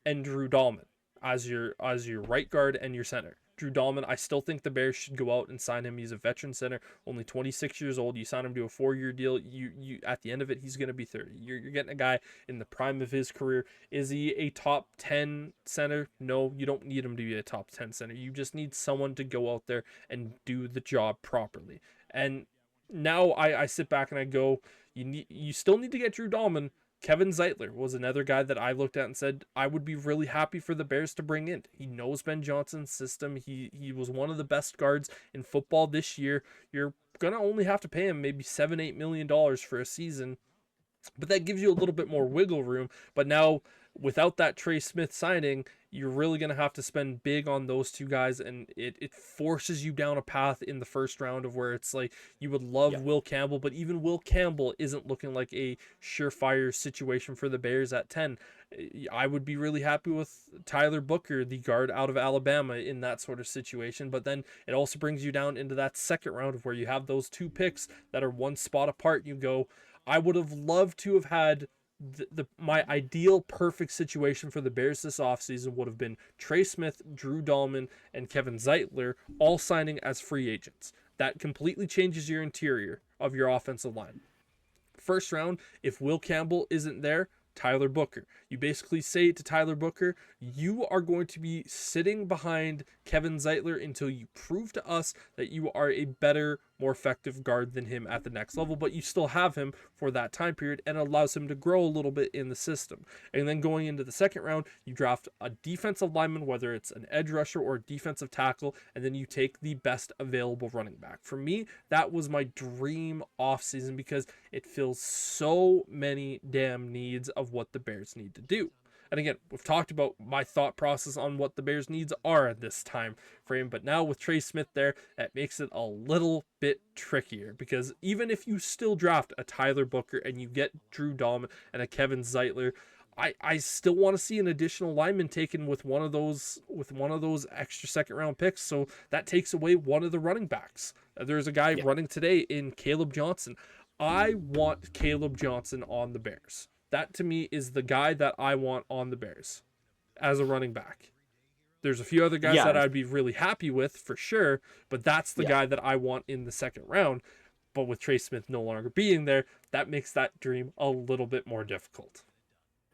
and Drew Dahlman as your right guard and your center. Drew Dahlman, I still think the Bears should go out and sign him. He's a veteran center, only 26 years old. You sign him to a 4-year deal. You at the end of it, he's going to be 30. You're getting a guy in the prime of his career. Is he a top 10 center? No, you don't need him to be a top 10 center. You just need someone to go out there and do the job properly. And now I sit back and I go, you still need to get Drew Dahlman. Kevin Zeitler was another guy that I looked at and said I would be really happy for the Bears to bring in. He knows Ben Johnson's system. He was one of the best guards in football this year. You're gonna only have to pay him maybe $7-8 million for a season, but that gives you a little bit more wiggle room. But now, without that Trey Smith signing, you're really going to have to spend big on those 2 guys, and it forces you down a path in the first round of where it's like you would love Yeah. Will Campbell, but even Will Campbell isn't looking like a surefire situation for the Bears at 10. I would be really happy with Tyler Booker, the guard out of Alabama, in that sort of situation. But then it also brings you down into that second round of where you have those 2 picks that are one spot apart. You go, I would have loved to have had my ideal perfect situation for the Bears this offseason would have been Trey Smith, Drew Dahlman, and Kevin Zeitler all signing as free agents. That completely changes your interior of your offensive line. First round, if Will Campbell isn't there, Tyler Booker. You basically say to Tyler Booker, you are going to be sitting behind Kevin Zeitler until you prove to us that you are a better, more effective guard than him at the next level, but you still have him for that time period and allows him to grow a little bit in the system. And then going into the second round, you draft a defensive lineman, whether it's an edge rusher or a defensive tackle, and then you take the best available running back. For me, that was my dream offseason because it fills so many damn needs of what the Bears need to do. And again, we've talked about my thought process on what the Bears' needs are at this time frame, but now with Trey Smith there, that makes it a little bit trickier because even if you still draft a Tyler Booker and you get Drew Dahlman and a Kevin Zeitler, I still want to see an additional lineman taken with one of those extra second round picks. So that takes away one of the running backs. There's a guy Yeah. running today in Caleb Johnson. I want Caleb Johnson on the Bears. That to me is the guy that I want on the Bears as a running back. There's a few other guys that Yeah. I'd be really happy with for sure, but that's the Yeah. guy that I want in the second round. But with Trey Smith no longer being there, that makes that dream a little bit more difficult.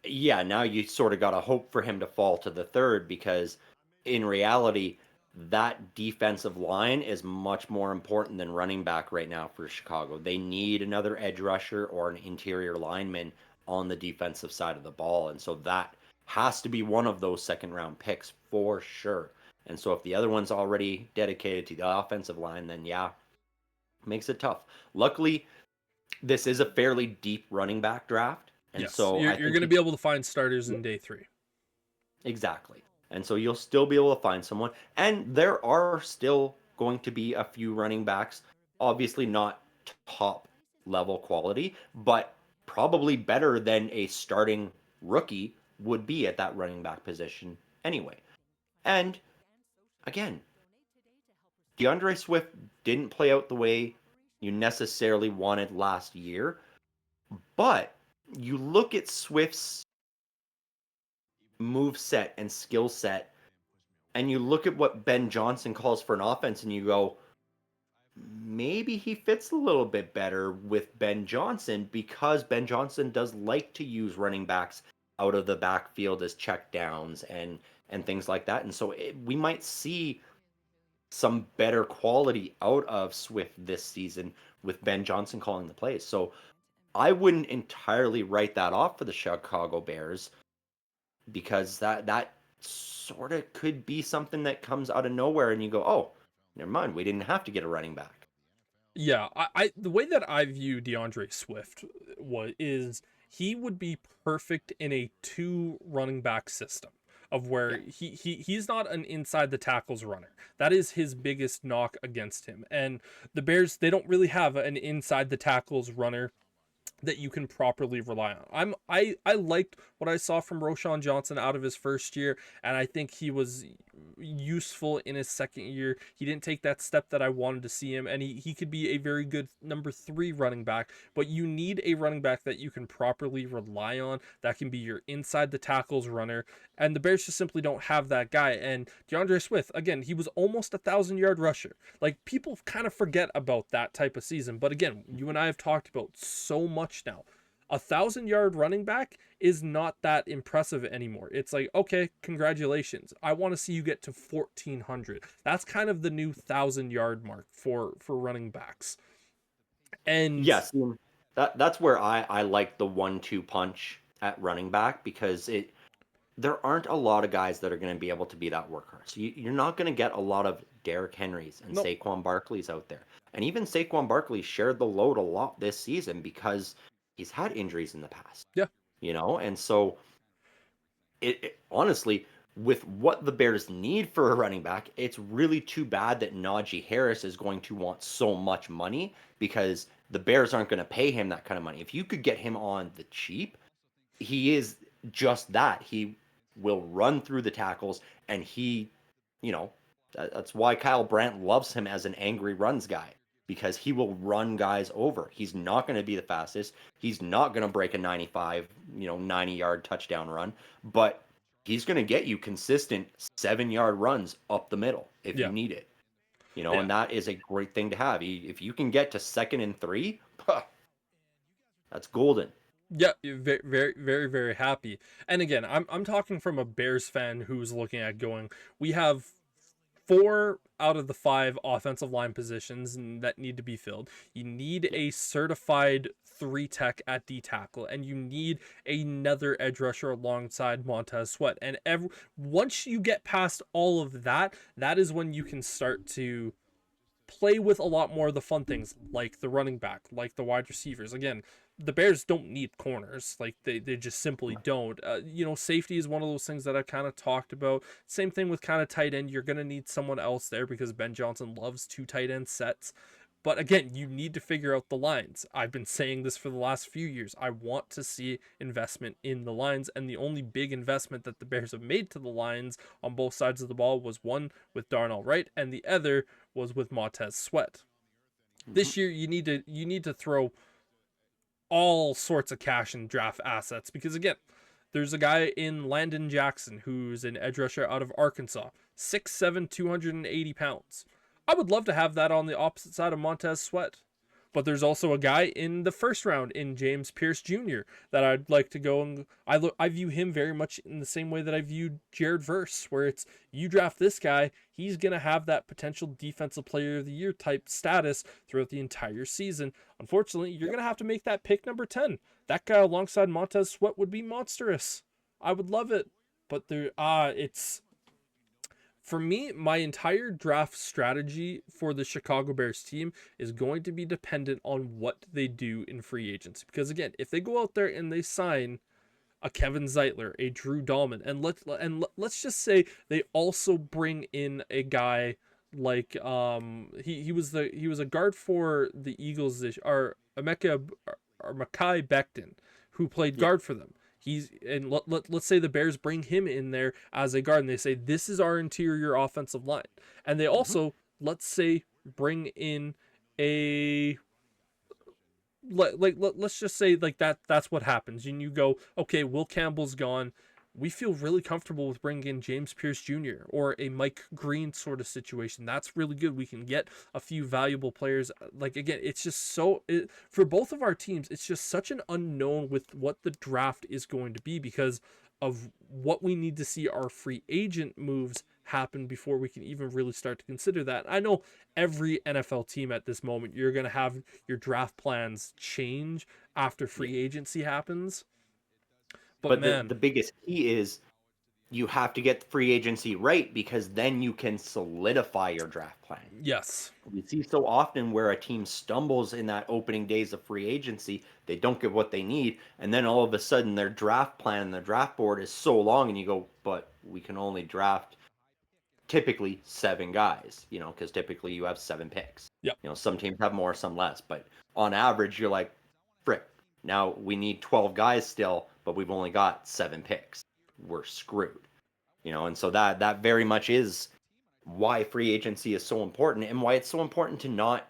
Yeah, now you sort of got to hope for him to fall to the third because in reality, that defensive line is much more important than running back right now for Chicago. They need another edge rusher or an interior lineman on the defensive side of the ball. And so that has to be one of those second round picks for sure. And so if the other one's already dedicated to the offensive line, then yeah, makes it tough. Luckily, this is a fairly deep running back draft. And Yes, so I you're think going to be able to find starters in day 3. exactly. And so you'll still be able to find someone. And there are still going to be a few running backs, obviously not top level quality, but probably better than a starting rookie would be at that running back position anyway. And again, DeAndre Swift didn't play out the way you necessarily wanted last year, but you look at Swift's move set and skill set and you look at what Ben Johnson calls for an offense and you go, maybe he fits a little bit better with Ben Johnson because Ben Johnson does like to use running backs out of the backfield as checkdowns and and things like that. And so we might see some better quality out of Swift this season with Ben Johnson calling the plays. So I wouldn't entirely write that off for the Chicago Bears because that sort of could be something that comes out of nowhere and you go, oh, never mind, we didn't have to get a running back. Yeah, I the way that I view DeAndre Swift is he would be perfect in a two running back system of where Yeah. he's not an inside the tackles runner. That is his biggest knock against him. And the Bears, they don't really have an inside the tackles runner that you can properly rely on. I liked what I saw from Roshan Johnson out of his first year, and I think he was useful in his second year. He didn't take that step that I wanted to see him, and he could be a very good number 3 running back, but you need a running back that you can properly rely on, that can be your inside the tackles runner, and the Bears just simply don't have that guy. And DeAndre Swift, again, he was almost 1,000-yard rusher. Like, people kind of forget about that type of season, but again, you and I have talked about so much now. 1,000-yard running back is not that impressive anymore. It's like, okay, congratulations. I want to see you get to 1,400. That's kind of the new 1,000-yard mark for running backs. And yes, that's where I like the 1-2 punch at running back because there aren't a lot of guys that are going to be able to be that workhorse. You're not going to get a lot of Derrick Henrys and nope. Saquon Barkley's out there. And even Saquon Barkley shared the load a lot this season because he's had injuries in the past. Yeah. And so it honestly, with what the Bears need for a running back, it's really too bad that Najee Harris is going to want so much money because the Bears aren't going to pay him that kind of money. If you could get him on the cheap, he is just that. He will run through the tackles, and that's why Kyle Brandt loves him as an angry runs guy because he will run guys over. He's not going to be the fastest. He's not going to break a 95, 90-yard touchdown run, but he's going to get you consistent 7-yard runs up the middle if you need it. And that is a great thing to have. If you can get to 2nd and 3, that's golden. Yeah, very, very, very, very happy. And again, I'm talking from a Bears fan who's looking at going, we have 4 out of the 5 offensive line positions that need to be filled. You need a certified 3 tech at D tackle, and you need another edge rusher alongside Montez Sweat. And once you get past all of that, that is when you can start to play with a lot more of the fun things, like the running back, like the wide receivers. Again, the Bears don't need corners. Like, they just simply don't. Safety is one of those things that I kind of talked about. Same thing with kind of tight end. You're going to need someone else there because Ben Johnson loves 2 tight end sets. But again, you need to figure out the lines. I've been saying this for the last few years. I want to see investment in the lines, and the only big investment that the Bears have made to the lines on both sides of the ball was one with Darnell Wright, and the other was with Montez Sweat. This year, you need to throw all sorts of cash and draft assets because, again, there's a guy in Landon Jackson who's an edge rusher out of Arkansas, 6'7", 280 pounds. I would love to have that on the opposite side of Montez Sweat. But there's also a guy in the first round in James Pierce Jr. that I'd like to go, and I view him very much in the same way that I viewed Jared Verse, where it's, you draft this guy, he's going to have that potential defensive player of the year type status throughout the entire season. Unfortunately, you're going to have to make that pick number 10. That guy alongside Montez Sweat would be monstrous. I would love it. But for me, my entire draft strategy for the Chicago Bears team is going to be dependent on what they do in free agency. Because again, if they go out there and they sign a Kevin Zeitler, a Drew Dahlman, and let's just say they also bring in a guy like he was a guard for the Eagles or Mekhi Becton, who played guard for them. Let's say the Bears bring him in there as a guard, and they say, this is our interior offensive line. And they also, let's say, bring in let's just say like that's what happens. And you go, okay, Will Campbell's gone. We feel really comfortable with bringing in James Pierce Jr. or a Mike Green sort of situation. That's really good. We can get a few valuable players. Like, again, it's just for both of our teams, it's just such an unknown with what the draft is going to be because, of what we need to see our free agent moves happen before we can even really start to consider that. I know every NFL team at this moment, you're going to have your draft plans change after Yeah. free agency happens. But But man, the biggest key is you have to get free agency right, because then you can solidify your draft plan. yes. You see so often where a team stumbles in that opening days of free agency, they don't get what they need, and then all of a sudden their draft plan and their draft board is so long, and you go, but we can only draft typically 7 guys, because typically you have 7 picks. Yep. Some teams have more, some less, but on average, you're like, frick, now we need 12 guys still, but we've only got 7 picks. We're screwed. And so that very much is why free agency is so important, and why it's so important to not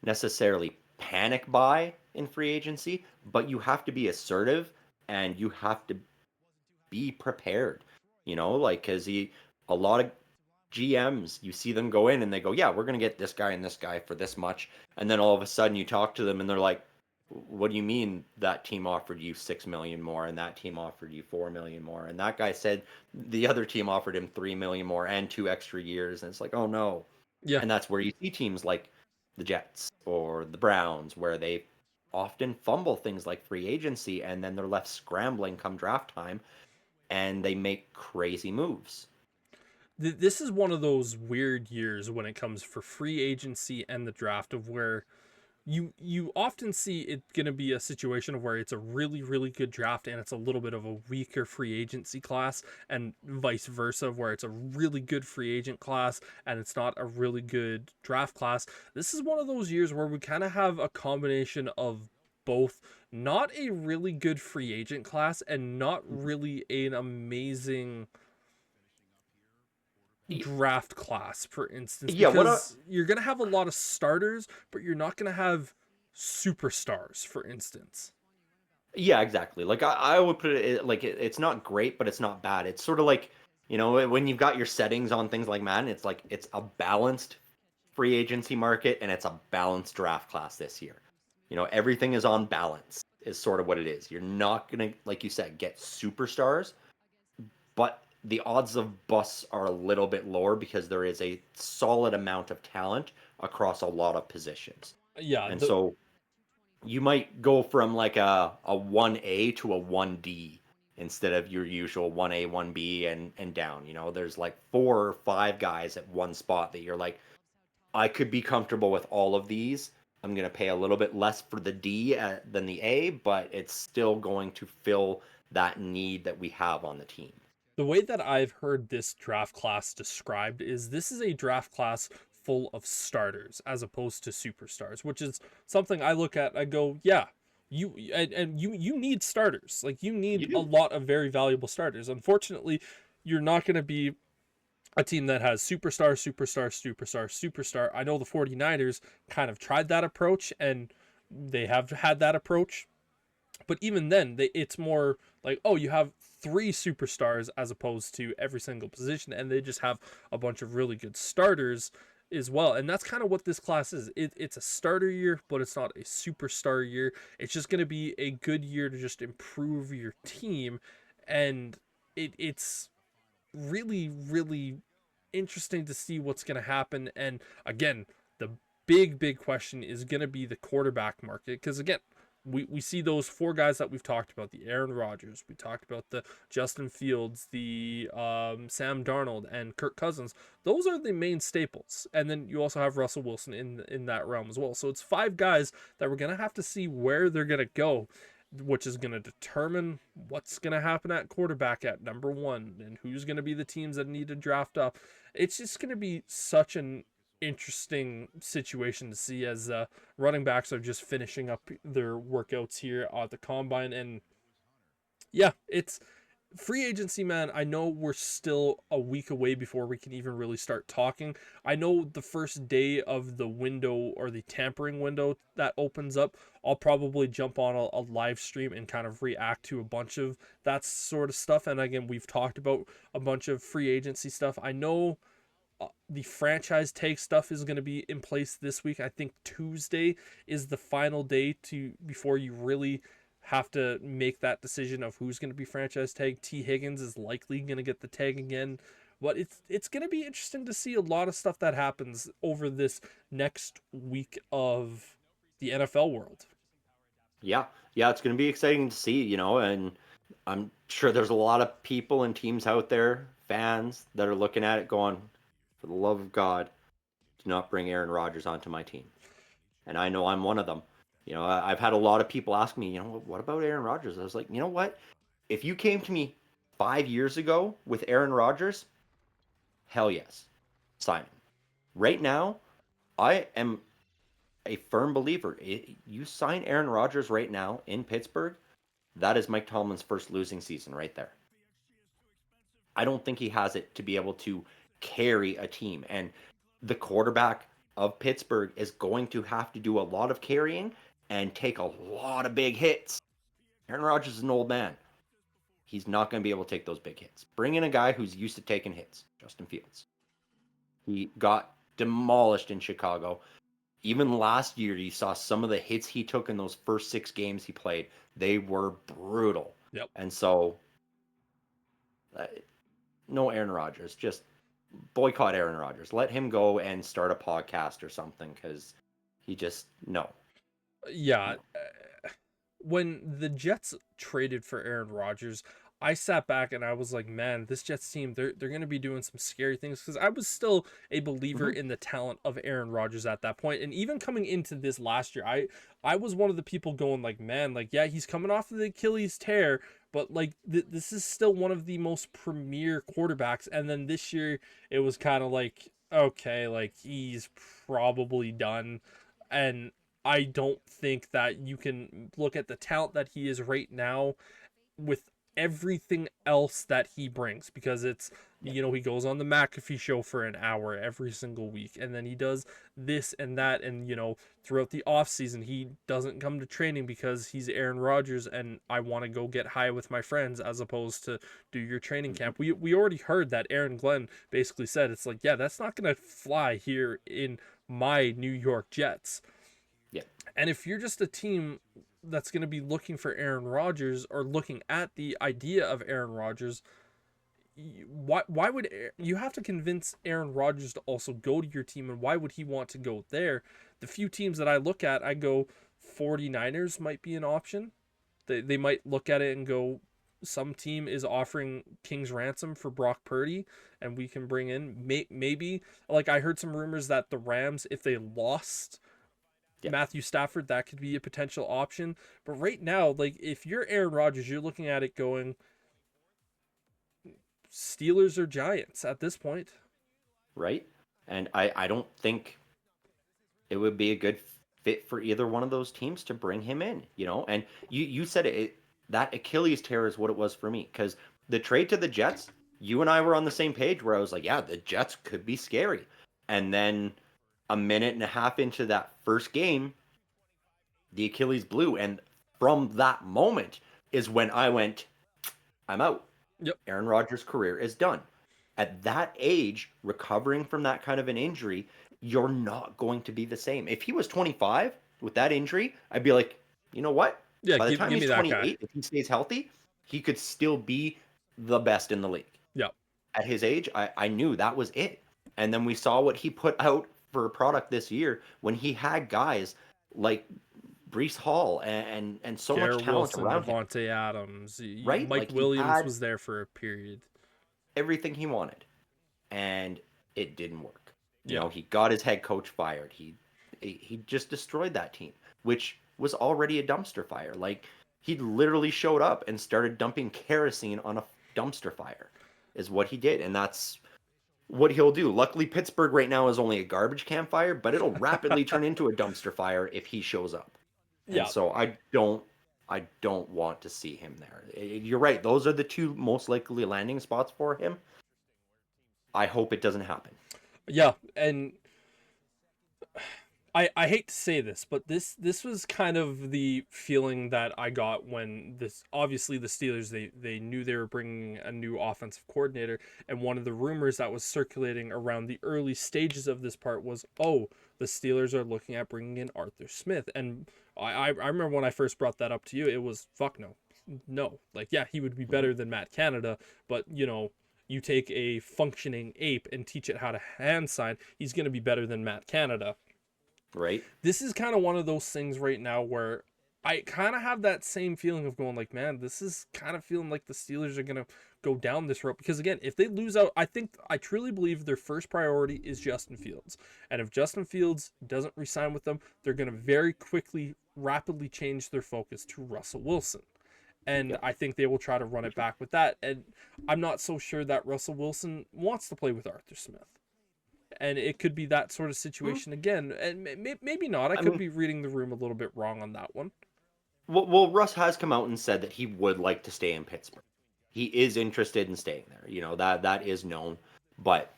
necessarily panic buy in free agency, but you have to be assertive and you have to be prepared. Because a lot of GMs, you see them go in and they go, yeah, we're going to get this guy and this guy for this much. And then all of a sudden you talk to them and they're like, what do you mean that team offered you 6 million more and that team offered you 4 million more? And that guy said the other team offered him 3 million more and 2 extra years. And it's like, oh no. Yeah. And that's where you see teams like the Jets or the Browns, where they often fumble things like free agency, and then they're left scrambling come draft time, and they make crazy moves. This is one of those weird years when it comes for free agency and the draft, of where you often see it going to be a situation of where it's a really really good draft and it's a little bit of a weaker free agency class, and vice versa, where it's a really good free agent class and it's not a really good draft class. This is one of those years where we kind of have a combination of both, not a really good free agent class and not really an amazing draft class, for instance, Yeah, because you're going to have a lot of starters, but you're not going to have superstars, for instance. yeah, exactly. Like I would put it like it's not great, but it's not bad. It's sort of like, when you've got your settings on things like Madden, it's like it's a balanced free agency market and it's a balanced draft class this year. Everything is on balance is sort of what it is. You're not going to, like you said, get superstars, but the odds of busts are a little bit lower because there is a solid amount of talent across a lot of positions. Yeah, And so you might go from like a 1A to a 1D instead of your usual 1A, 1B and down. There's like 4 or 5 guys at one spot that you're like, I could be comfortable with all of these. I'm going to pay a little bit less for the D than the A, but it's still going to fill that need that we have on the team. the way that I've heard this draft class described is this is a draft class full of starters as opposed to superstars, which is something I look at. I go, yeah, you need starters. Like, you You need a do. lot of very valuable starters. Unfortunately, you're not going to be a team that has superstar, superstar, superstar, superstar. I know the 49ers kind of tried that approach and they have had that approach. But even then, it's more like, oh, you have 3 superstars as opposed to every single position, and they just have a bunch of really good starters as well. And that's kind of what this class is. It's a starter year, but it's not a superstar year. It's just going to be a good year to just improve your team. And it's really, really interesting to see what's going to happen. And again, the big question is going to be the quarterback market, because again, we see those 4 guys that we've talked about, the Aaron Rodgers, we talked about the Justin Fields, the Sam Darnold, and Kirk Cousins. Those are the main staples. And then you also have Russell Wilson in that realm as well. So it's 5 guys that we're going to have to see where they're going to go, which is going to determine what's going to happen at quarterback at number 1 and who's going to be the teams that need to draft up. It's just going to be such an interesting situation to see, as running backs are just finishing up their workouts here at the combine. And yeah, it's free agency, man. I know we're still a week away before we can even really start talking. I know the first day of the window, or the tampering window that opens up, I'll probably jump on a live stream and kind of react to a bunch of that sort of stuff. And again, we've talked about a bunch of free agency stuff. I know the franchise tag stuff is going to be in place this week. I think Tuesday is the final day before you really have to make that decision of who's going to be franchise tag. T. Higgins is likely going to get the tag again. But it's going to be interesting to see a lot of stuff that happens over this next week of the NFL world. Yeah, yeah, it's going to be exciting to see, you know, and I'm sure there's a lot of people and teams out there, fans that are looking at it going, for the love of God, do not bring Aaron Rodgers onto my team. And I know I'm one of them. You know, I've had a lot of people ask me, you know, what about Aaron Rodgers? I was like, you know what? If you came to me 5 years ago with Aaron Rodgers, hell yes, sign him. Right now, I am a firm believer. You sign Aaron Rodgers right now in Pittsburgh, that is Mike Tomlin's first losing season right there. I don't think he has it to be able to carry a team. And the quarterback of Pittsburgh is going to have to do a lot of carrying and take a lot of big hits. Aaron Rodgers is an old man. He's not going to be able to take those big hits. Bring in a guy who's used to taking hits, Justin Fields. He got demolished in Chicago. Even last year, you saw some of the hits he took in those first 6 games he played. They were brutal. Yep. And so, no Aaron Rodgers. Just boycott Aaron Rodgers. Let him go and start a podcast or something because he just, no. Yeah. When the Jets traded for Aaron Rodgers, I sat back and I was like, man, this Jets team, they're going to be doing some scary things, because I was still a believer in the talent of Aaron Rodgers at that point. And even coming into this last year, I was one of the people going like, man, like, yeah, he's coming off of the Achilles tear, but like this is still one of the most premier quarterbacks. And then this year it was kind of like, okay, like he's probably done. And I don't think that you can look at the talent that he is right now with everything else that he brings, because it's, you know, he goes on the McAfee show for an hour every single week, and then he does this and that, and you know, throughout the off season he doesn't come to training because he's Aaron Rodgers and I want to go get high with my friends, as opposed to do your training camp. We already heard that Aaron Glenn basically said, it's like, yeah, that's not going to fly here in my New York Jets. Yeah. And if you're just a team that's going to be looking for Aaron Rodgers, or looking at the idea of Aaron Rodgers, why would you have to convince Aaron Rodgers to also go to your team, and why would he want to go there? The few teams that I look at, I go 49ers might be an option. They might look at it and go, some team is offering King's ransom for Brock Purdy, and we can bring in maybe, like I heard some rumors that the Rams, if they lost Matthew Stafford, that could be a potential option. But right now, like, if you're Aaron Rodgers, you're looking at it going, Steelers or Giants at this point. Right? And I don't think it would be a good fit for either one of those teams to bring him in, you know? And you said it, that Achilles tear is what it was for me, because the trade to the Jets, you and I were on the same page where I was like, yeah, the Jets could be scary. And then a minute and a half into that first game, the Achilles blew. And from that moment is when I went, I'm out. Yep. Aaron Rodgers' career is done. At that age, recovering from that kind of an injury, you're not going to be the same. If he was 25 with that injury, I'd be like, you know what? Yeah, By the give time me he's that 28, guy. if he stays healthy, he could still be the best in the league. Yep. At his age, I knew that was it. And then we saw what he put out for a product this year when he had guys like Breece Hall and so much Garrett talent Wilson, around him, Devontae Adams, right? Mike Like he Williams had was there for a period. everything he wanted, and it didn't work. You Yeah. know, he got his head coach fired. He just destroyed that team, which was already a dumpster fire. Like, he literally showed up and started dumping kerosene on a dumpster fire, is what he did, and that's what he'll do. Luckily, Pittsburgh right now is only a garbage can fire, but it'll rapidly turn into a dumpster fire if he shows up. And Yeah. so I don't want to see him there. You're right. Those are the two most likely landing spots for him. I hope it doesn't happen. Yeah, and I hate to say this, but this was kind of the feeling that I got when this obviously the Steelers they knew they were bringing a new offensive coordinator, and one of the rumors that was circulating around the early stages of this part was, oh, the Steelers are looking at bringing in Arthur Smith, and I remember when I first brought that up to you, it was fuck no, no, like yeah, he would be Mhm. better than Matt Canada, but you take a functioning ape and teach it how to hand sign, he's going to be better than Matt Canada. Right? This is kind of one of those things right now where I kind of have that same feeling of going like, man, this is kind of feeling like the Steelers are going to go down this road because again, if they lose out, I truly believe their first priority is Justin Fields. And if Justin Fields doesn't resign with them, they're going to very quickly rapidly change their focus to Russell Wilson. And Yeah. I think they will try to run it back with that. And I'm not so sure that Russell Wilson wants to play with Arthur Smith, and it could be that sort of Hmm. situation again. And maybe not. I I could mean, be reading the room a little bit wrong on that one. Russ has come out and said that he would like to stay in Pittsburgh. He is interested in staying there. That is known, but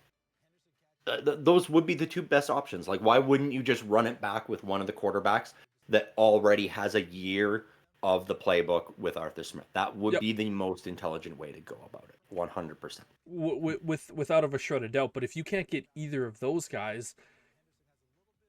those would be the two best options. Like, why wouldn't you just run it back with one of the quarterbacks that already has a year of the playbook with Arthur Smith? That would Yep. be the most intelligent way to go about it. 100%. Without of a shred of doubt. But if you can't get either of those guys,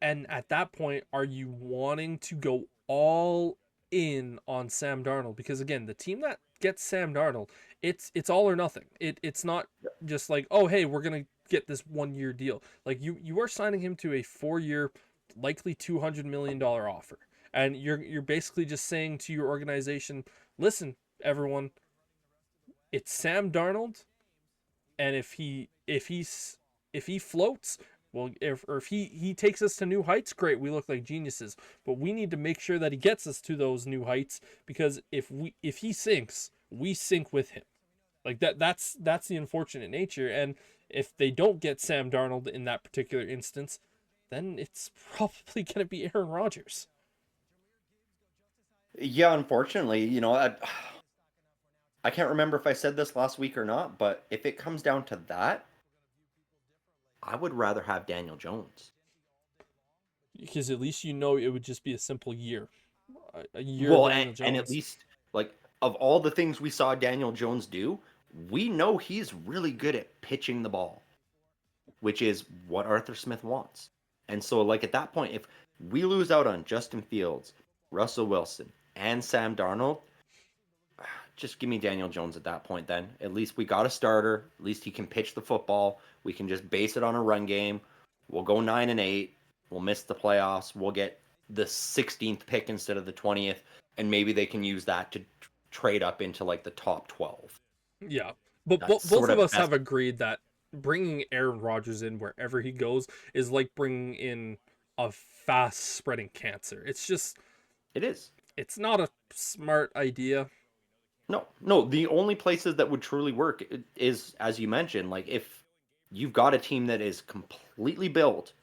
and at that point, are you wanting to go all in on Sam Darnold? Because again, the team that gets Sam Darnold, it's all or nothing. It's not just like, oh hey, we're gonna get this 1 year deal. Like you are signing him to a 4 year, likely $200 million offer, and you're basically just saying to your organization, listen, everyone, it's Sam Darnold, and if he floats, well, if he takes us to new heights, great, we look like geniuses. But we need to make sure that he gets us to those new heights, because if he sinks, we sink with him. Like that's the unfortunate nature. And if they don't get Sam Darnold in that particular instance, then it's probably going to be Aaron Rodgers. Yeah, unfortunately, I can't remember if I said this last week or not, but if it comes down to that, I would rather have Daniel Jones. Because at least it would just be a simple year, a year of Well, Daniel and at Jones. least, like, of all the things we saw Daniel Jones do, we know he's really good at pitching the ball, which is what Arthur Smith wants. And so, like, at that point, if we lose out on Justin Fields, Russell Wilson, and Sam Darnold, just give me Daniel Jones at that point then. At least we got a starter. At least he can pitch the football. We can just base it on a run game. We'll go 9-8. We'll miss the playoffs. We'll get the 16th pick instead of the 20th, and maybe they can use that to trade up into like the top 12. Yeah, but That's both sort of of us best. have agreed that bringing Aaron Rodgers in wherever he goes is like bringing in a fast spreading cancer. It's just, It is. it's not a smart idea. No, no. The only places that would truly work is, as you mentioned, like if you've got a team that is completely built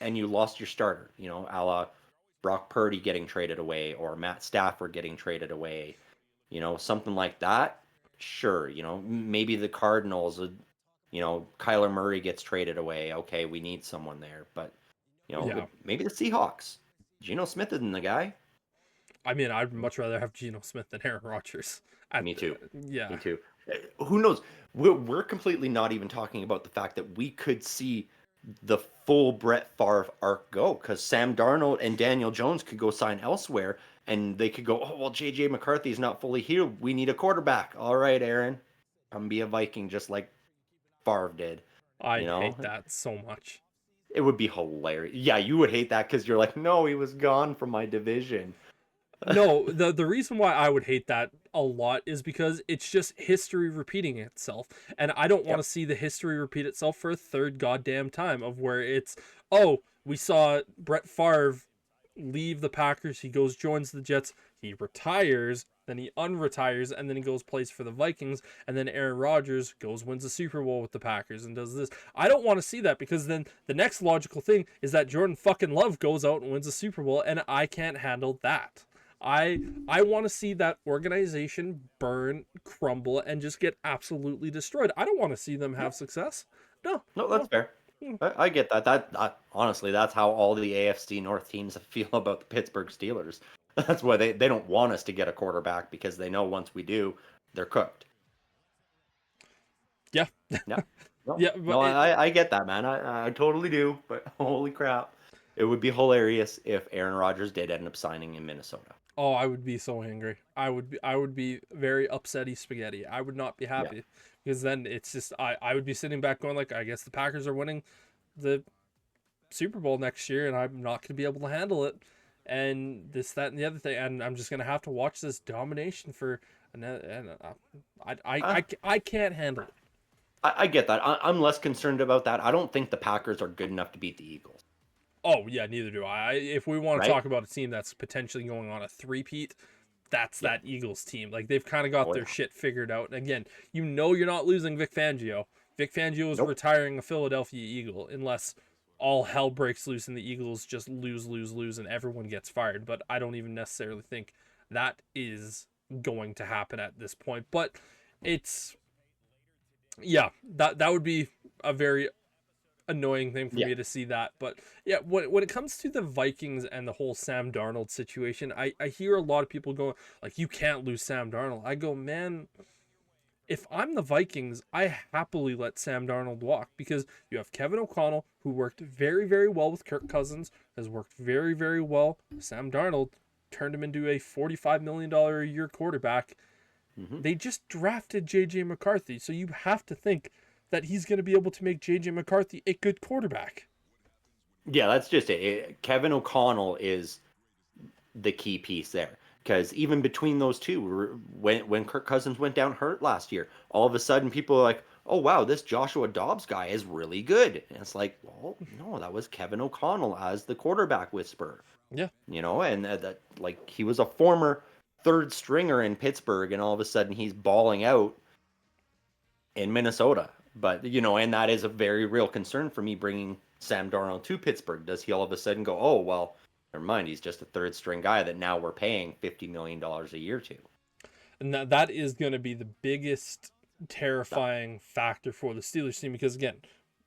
and you lost your starter, a la Brock Purdy getting traded away or Matt Stafford getting traded away, something like that. Sure, maybe the Cardinals, Kyler Murray gets traded away. Okay, we need someone there, but Yeah, maybe the Seahawks. Geno Smith isn't the guy. I mean, I'd much rather have Geno Smith than Aaron Rodgers. Me too. Yeah, Me too. Who knows? We're completely not even talking about the fact that we could see the full Brett Favre arc go, because Sam Darnold and Daniel Jones could go sign elsewhere, and they could go, oh well, JJ McCarthy's not fully healed. We need a quarterback. All right, Aaron, come be a Viking just like Favre did. You I'd know, hate that so much. it would be hilarious. Yeah, you would hate that because you're like, no, he was gone from my division. No, the reason why I would hate that a lot is because it's just history repeating itself. And I don't want Yep. to see the history repeat itself for a third goddamn time of where it's, oh, we saw Brett Favre leave the Packers, he goes joins the Jets, he retires, then he unretires, and then he goes plays for the Vikings, and then Aaron Rodgers goes wins the Super Bowl with the Packers and does this. I don't want to see that, because then the next logical thing is that Jordan fucking Love goes out and wins a Super Bowl, and I can't handle that. I want to see that organization burn, crumble, and just get absolutely destroyed. I don't want to see them have success. No, No, that's no, fair. I get that. That honestly, that's how all the AFC North teams feel about the Pittsburgh Steelers. That's why they don't want us to get a quarterback because they know once we do, they're cooked. Yeah. Yeah. No, Yeah, but no, I get that, man. I totally do. But holy crap, it would be hilarious if Aaron Rodgers did end up signing in Minnesota. oh, I would be so angry. I would be very upsetty spaghetti. I would not be Yeah. happy because then it's just I would be sitting back going like, I guess the Packers are winning the Super Bowl next year and I'm not going to be able to handle it. And this, that, and the other thing, and I'm just going to have to watch this domination for another. And Uh, I can't handle it. I get that. I'm less concerned about that. I don't think the Packers are good enough to beat the Eagles, Oh yeah, neither do I. If we want to right? talk about a team that's potentially going on a three-peat, that's Yeah. that Eagles team. Like they've kind of got Oh their yeah. shit figured out. And again, you're not losing Vic Fangio. Vic Fangio is Nope. retiring a Philadelphia Eagle unless all hell breaks loose and the Eagles just lose, and everyone gets fired. But I don't even necessarily think that is going to happen at this point. But it's yeah, that would be a very annoying thing for Yeah. me to see that. But yeah, when it comes to the Vikings and the whole Sam Darnold situation, I hear a lot of people going like, you can't lose Sam Darnold. I go, man, if I'm the Vikings, I happily let Sam Darnold walk because you have Kevin O'Connell, who worked very, very well with Kirk Cousins, has worked very, very well. Sam Darnold turned him into a $45 million a year quarterback. Hmm. They just drafted JJ McCarthy, so you have to think that he's going to be able to make JJ McCarthy a good quarterback. Yeah, that's just it. Kevin O'Connell is the key piece there. Because even between those two, when Kirk Cousins went down hurt last year, all of a sudden people are like, "Oh wow, this Joshua Dobbs guy is really good." And it's like, well, no, that was Kevin O'Connell as the quarterback whisperer, Yeah. and that like he was a former third stringer in Pittsburgh, and all of a sudden he's balling out in Minnesota. But and that is a very real concern for me bringing Sam Darnold to Pittsburgh. Does he all of a sudden go, "Oh well"? Never mind, he's just a third string guy that now we're paying $50 million a year to. And that is going to be the biggest That terrifying factor for the Steelers team because, again,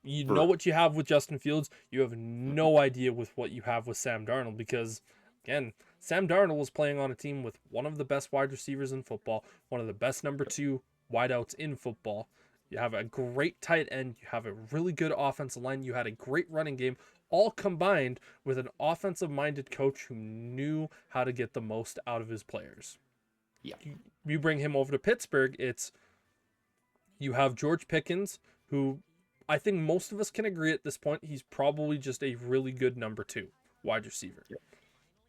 you know for what you have with Justin Fields. You have no idea with what you have with Sam Darnold because, again, Sam Darnold was playing on a team with one of the best wide receivers in football, one of the best number two wideouts in football. You have a great tight end. You have a really good offensive line. You had a great running game, all combined with an offensive minded coach who knew how to get the most out of his players. yeah, You bring him over to Pittsburgh, it's you have George Pickens, who I think most of us can agree at this point, he's probably just a really good number two wide receiver. yep,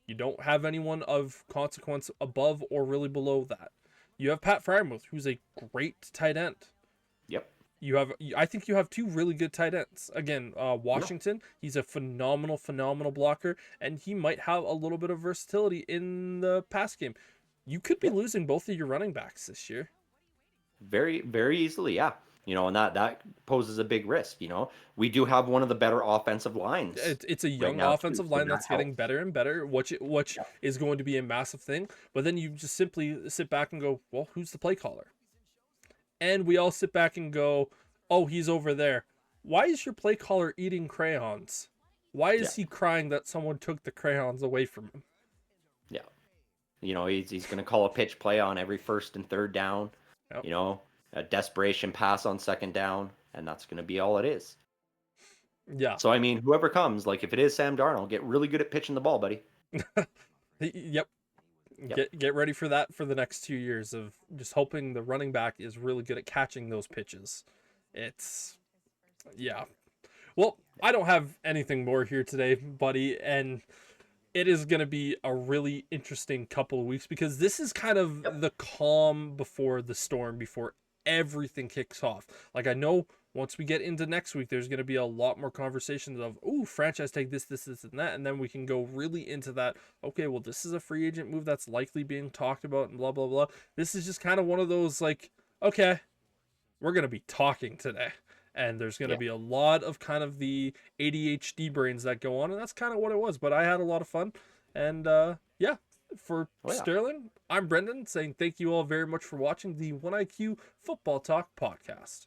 You don't have anyone of consequence above or really below that. You have Pat Fryermuth, who's a great tight end. yep, I think you have two really good tight ends. Again, yeah, Washington, he's a phenomenal blocker, and he might have a little bit of versatility in the pass game. You could be yeah. losing both of your running backs this year. Very very easily, yeah. And that poses a big risk. We do have one of the better offensive lines It's a right young now too, offensive so line that that's getting helps. better and better, which Yeah, is going to be a massive thing. But then you just simply sit back and go, well, who's the play caller? And we all sit back and go, oh, he's over there. Why is your play caller eating crayons? Why yeah, is he crying that someone took the crayons away from him? yeah. He's going to call a pitch play on every first and third down. Yep. You know, a desperation pass on second down, and that's going to be all it is. Yeah. So I mean, whoever comes, like if it is Sam Darnold, get really good at pitching the ball, buddy. Yep. Yep. Get ready for that for the next 2 years of just hoping the running back is really good at catching those pitches. It's yeah. Well, I don't have anything more here today, buddy, and it is going to be a really interesting couple of weeks because this is kind of Yep. the calm before the storm, before everything kicks off. Like, I know once we get into next week, there's going to be a lot more conversations of, ooh, franchise tag this, and that. And then we can go really into that. Okay, well, this is a free agent move that's likely being talked about and blah, blah, blah. This is just kind of one of those, like, okay, we're going to be talking today. And there's going to Yeah. be a lot of kind of the ADHD brains that go on. And that's kind of what it was. But I had a lot of fun. And yeah, for Oh yeah. Sterling, I'm Brendan saying thank you all very much for watching the 1IQ Football Talk podcast.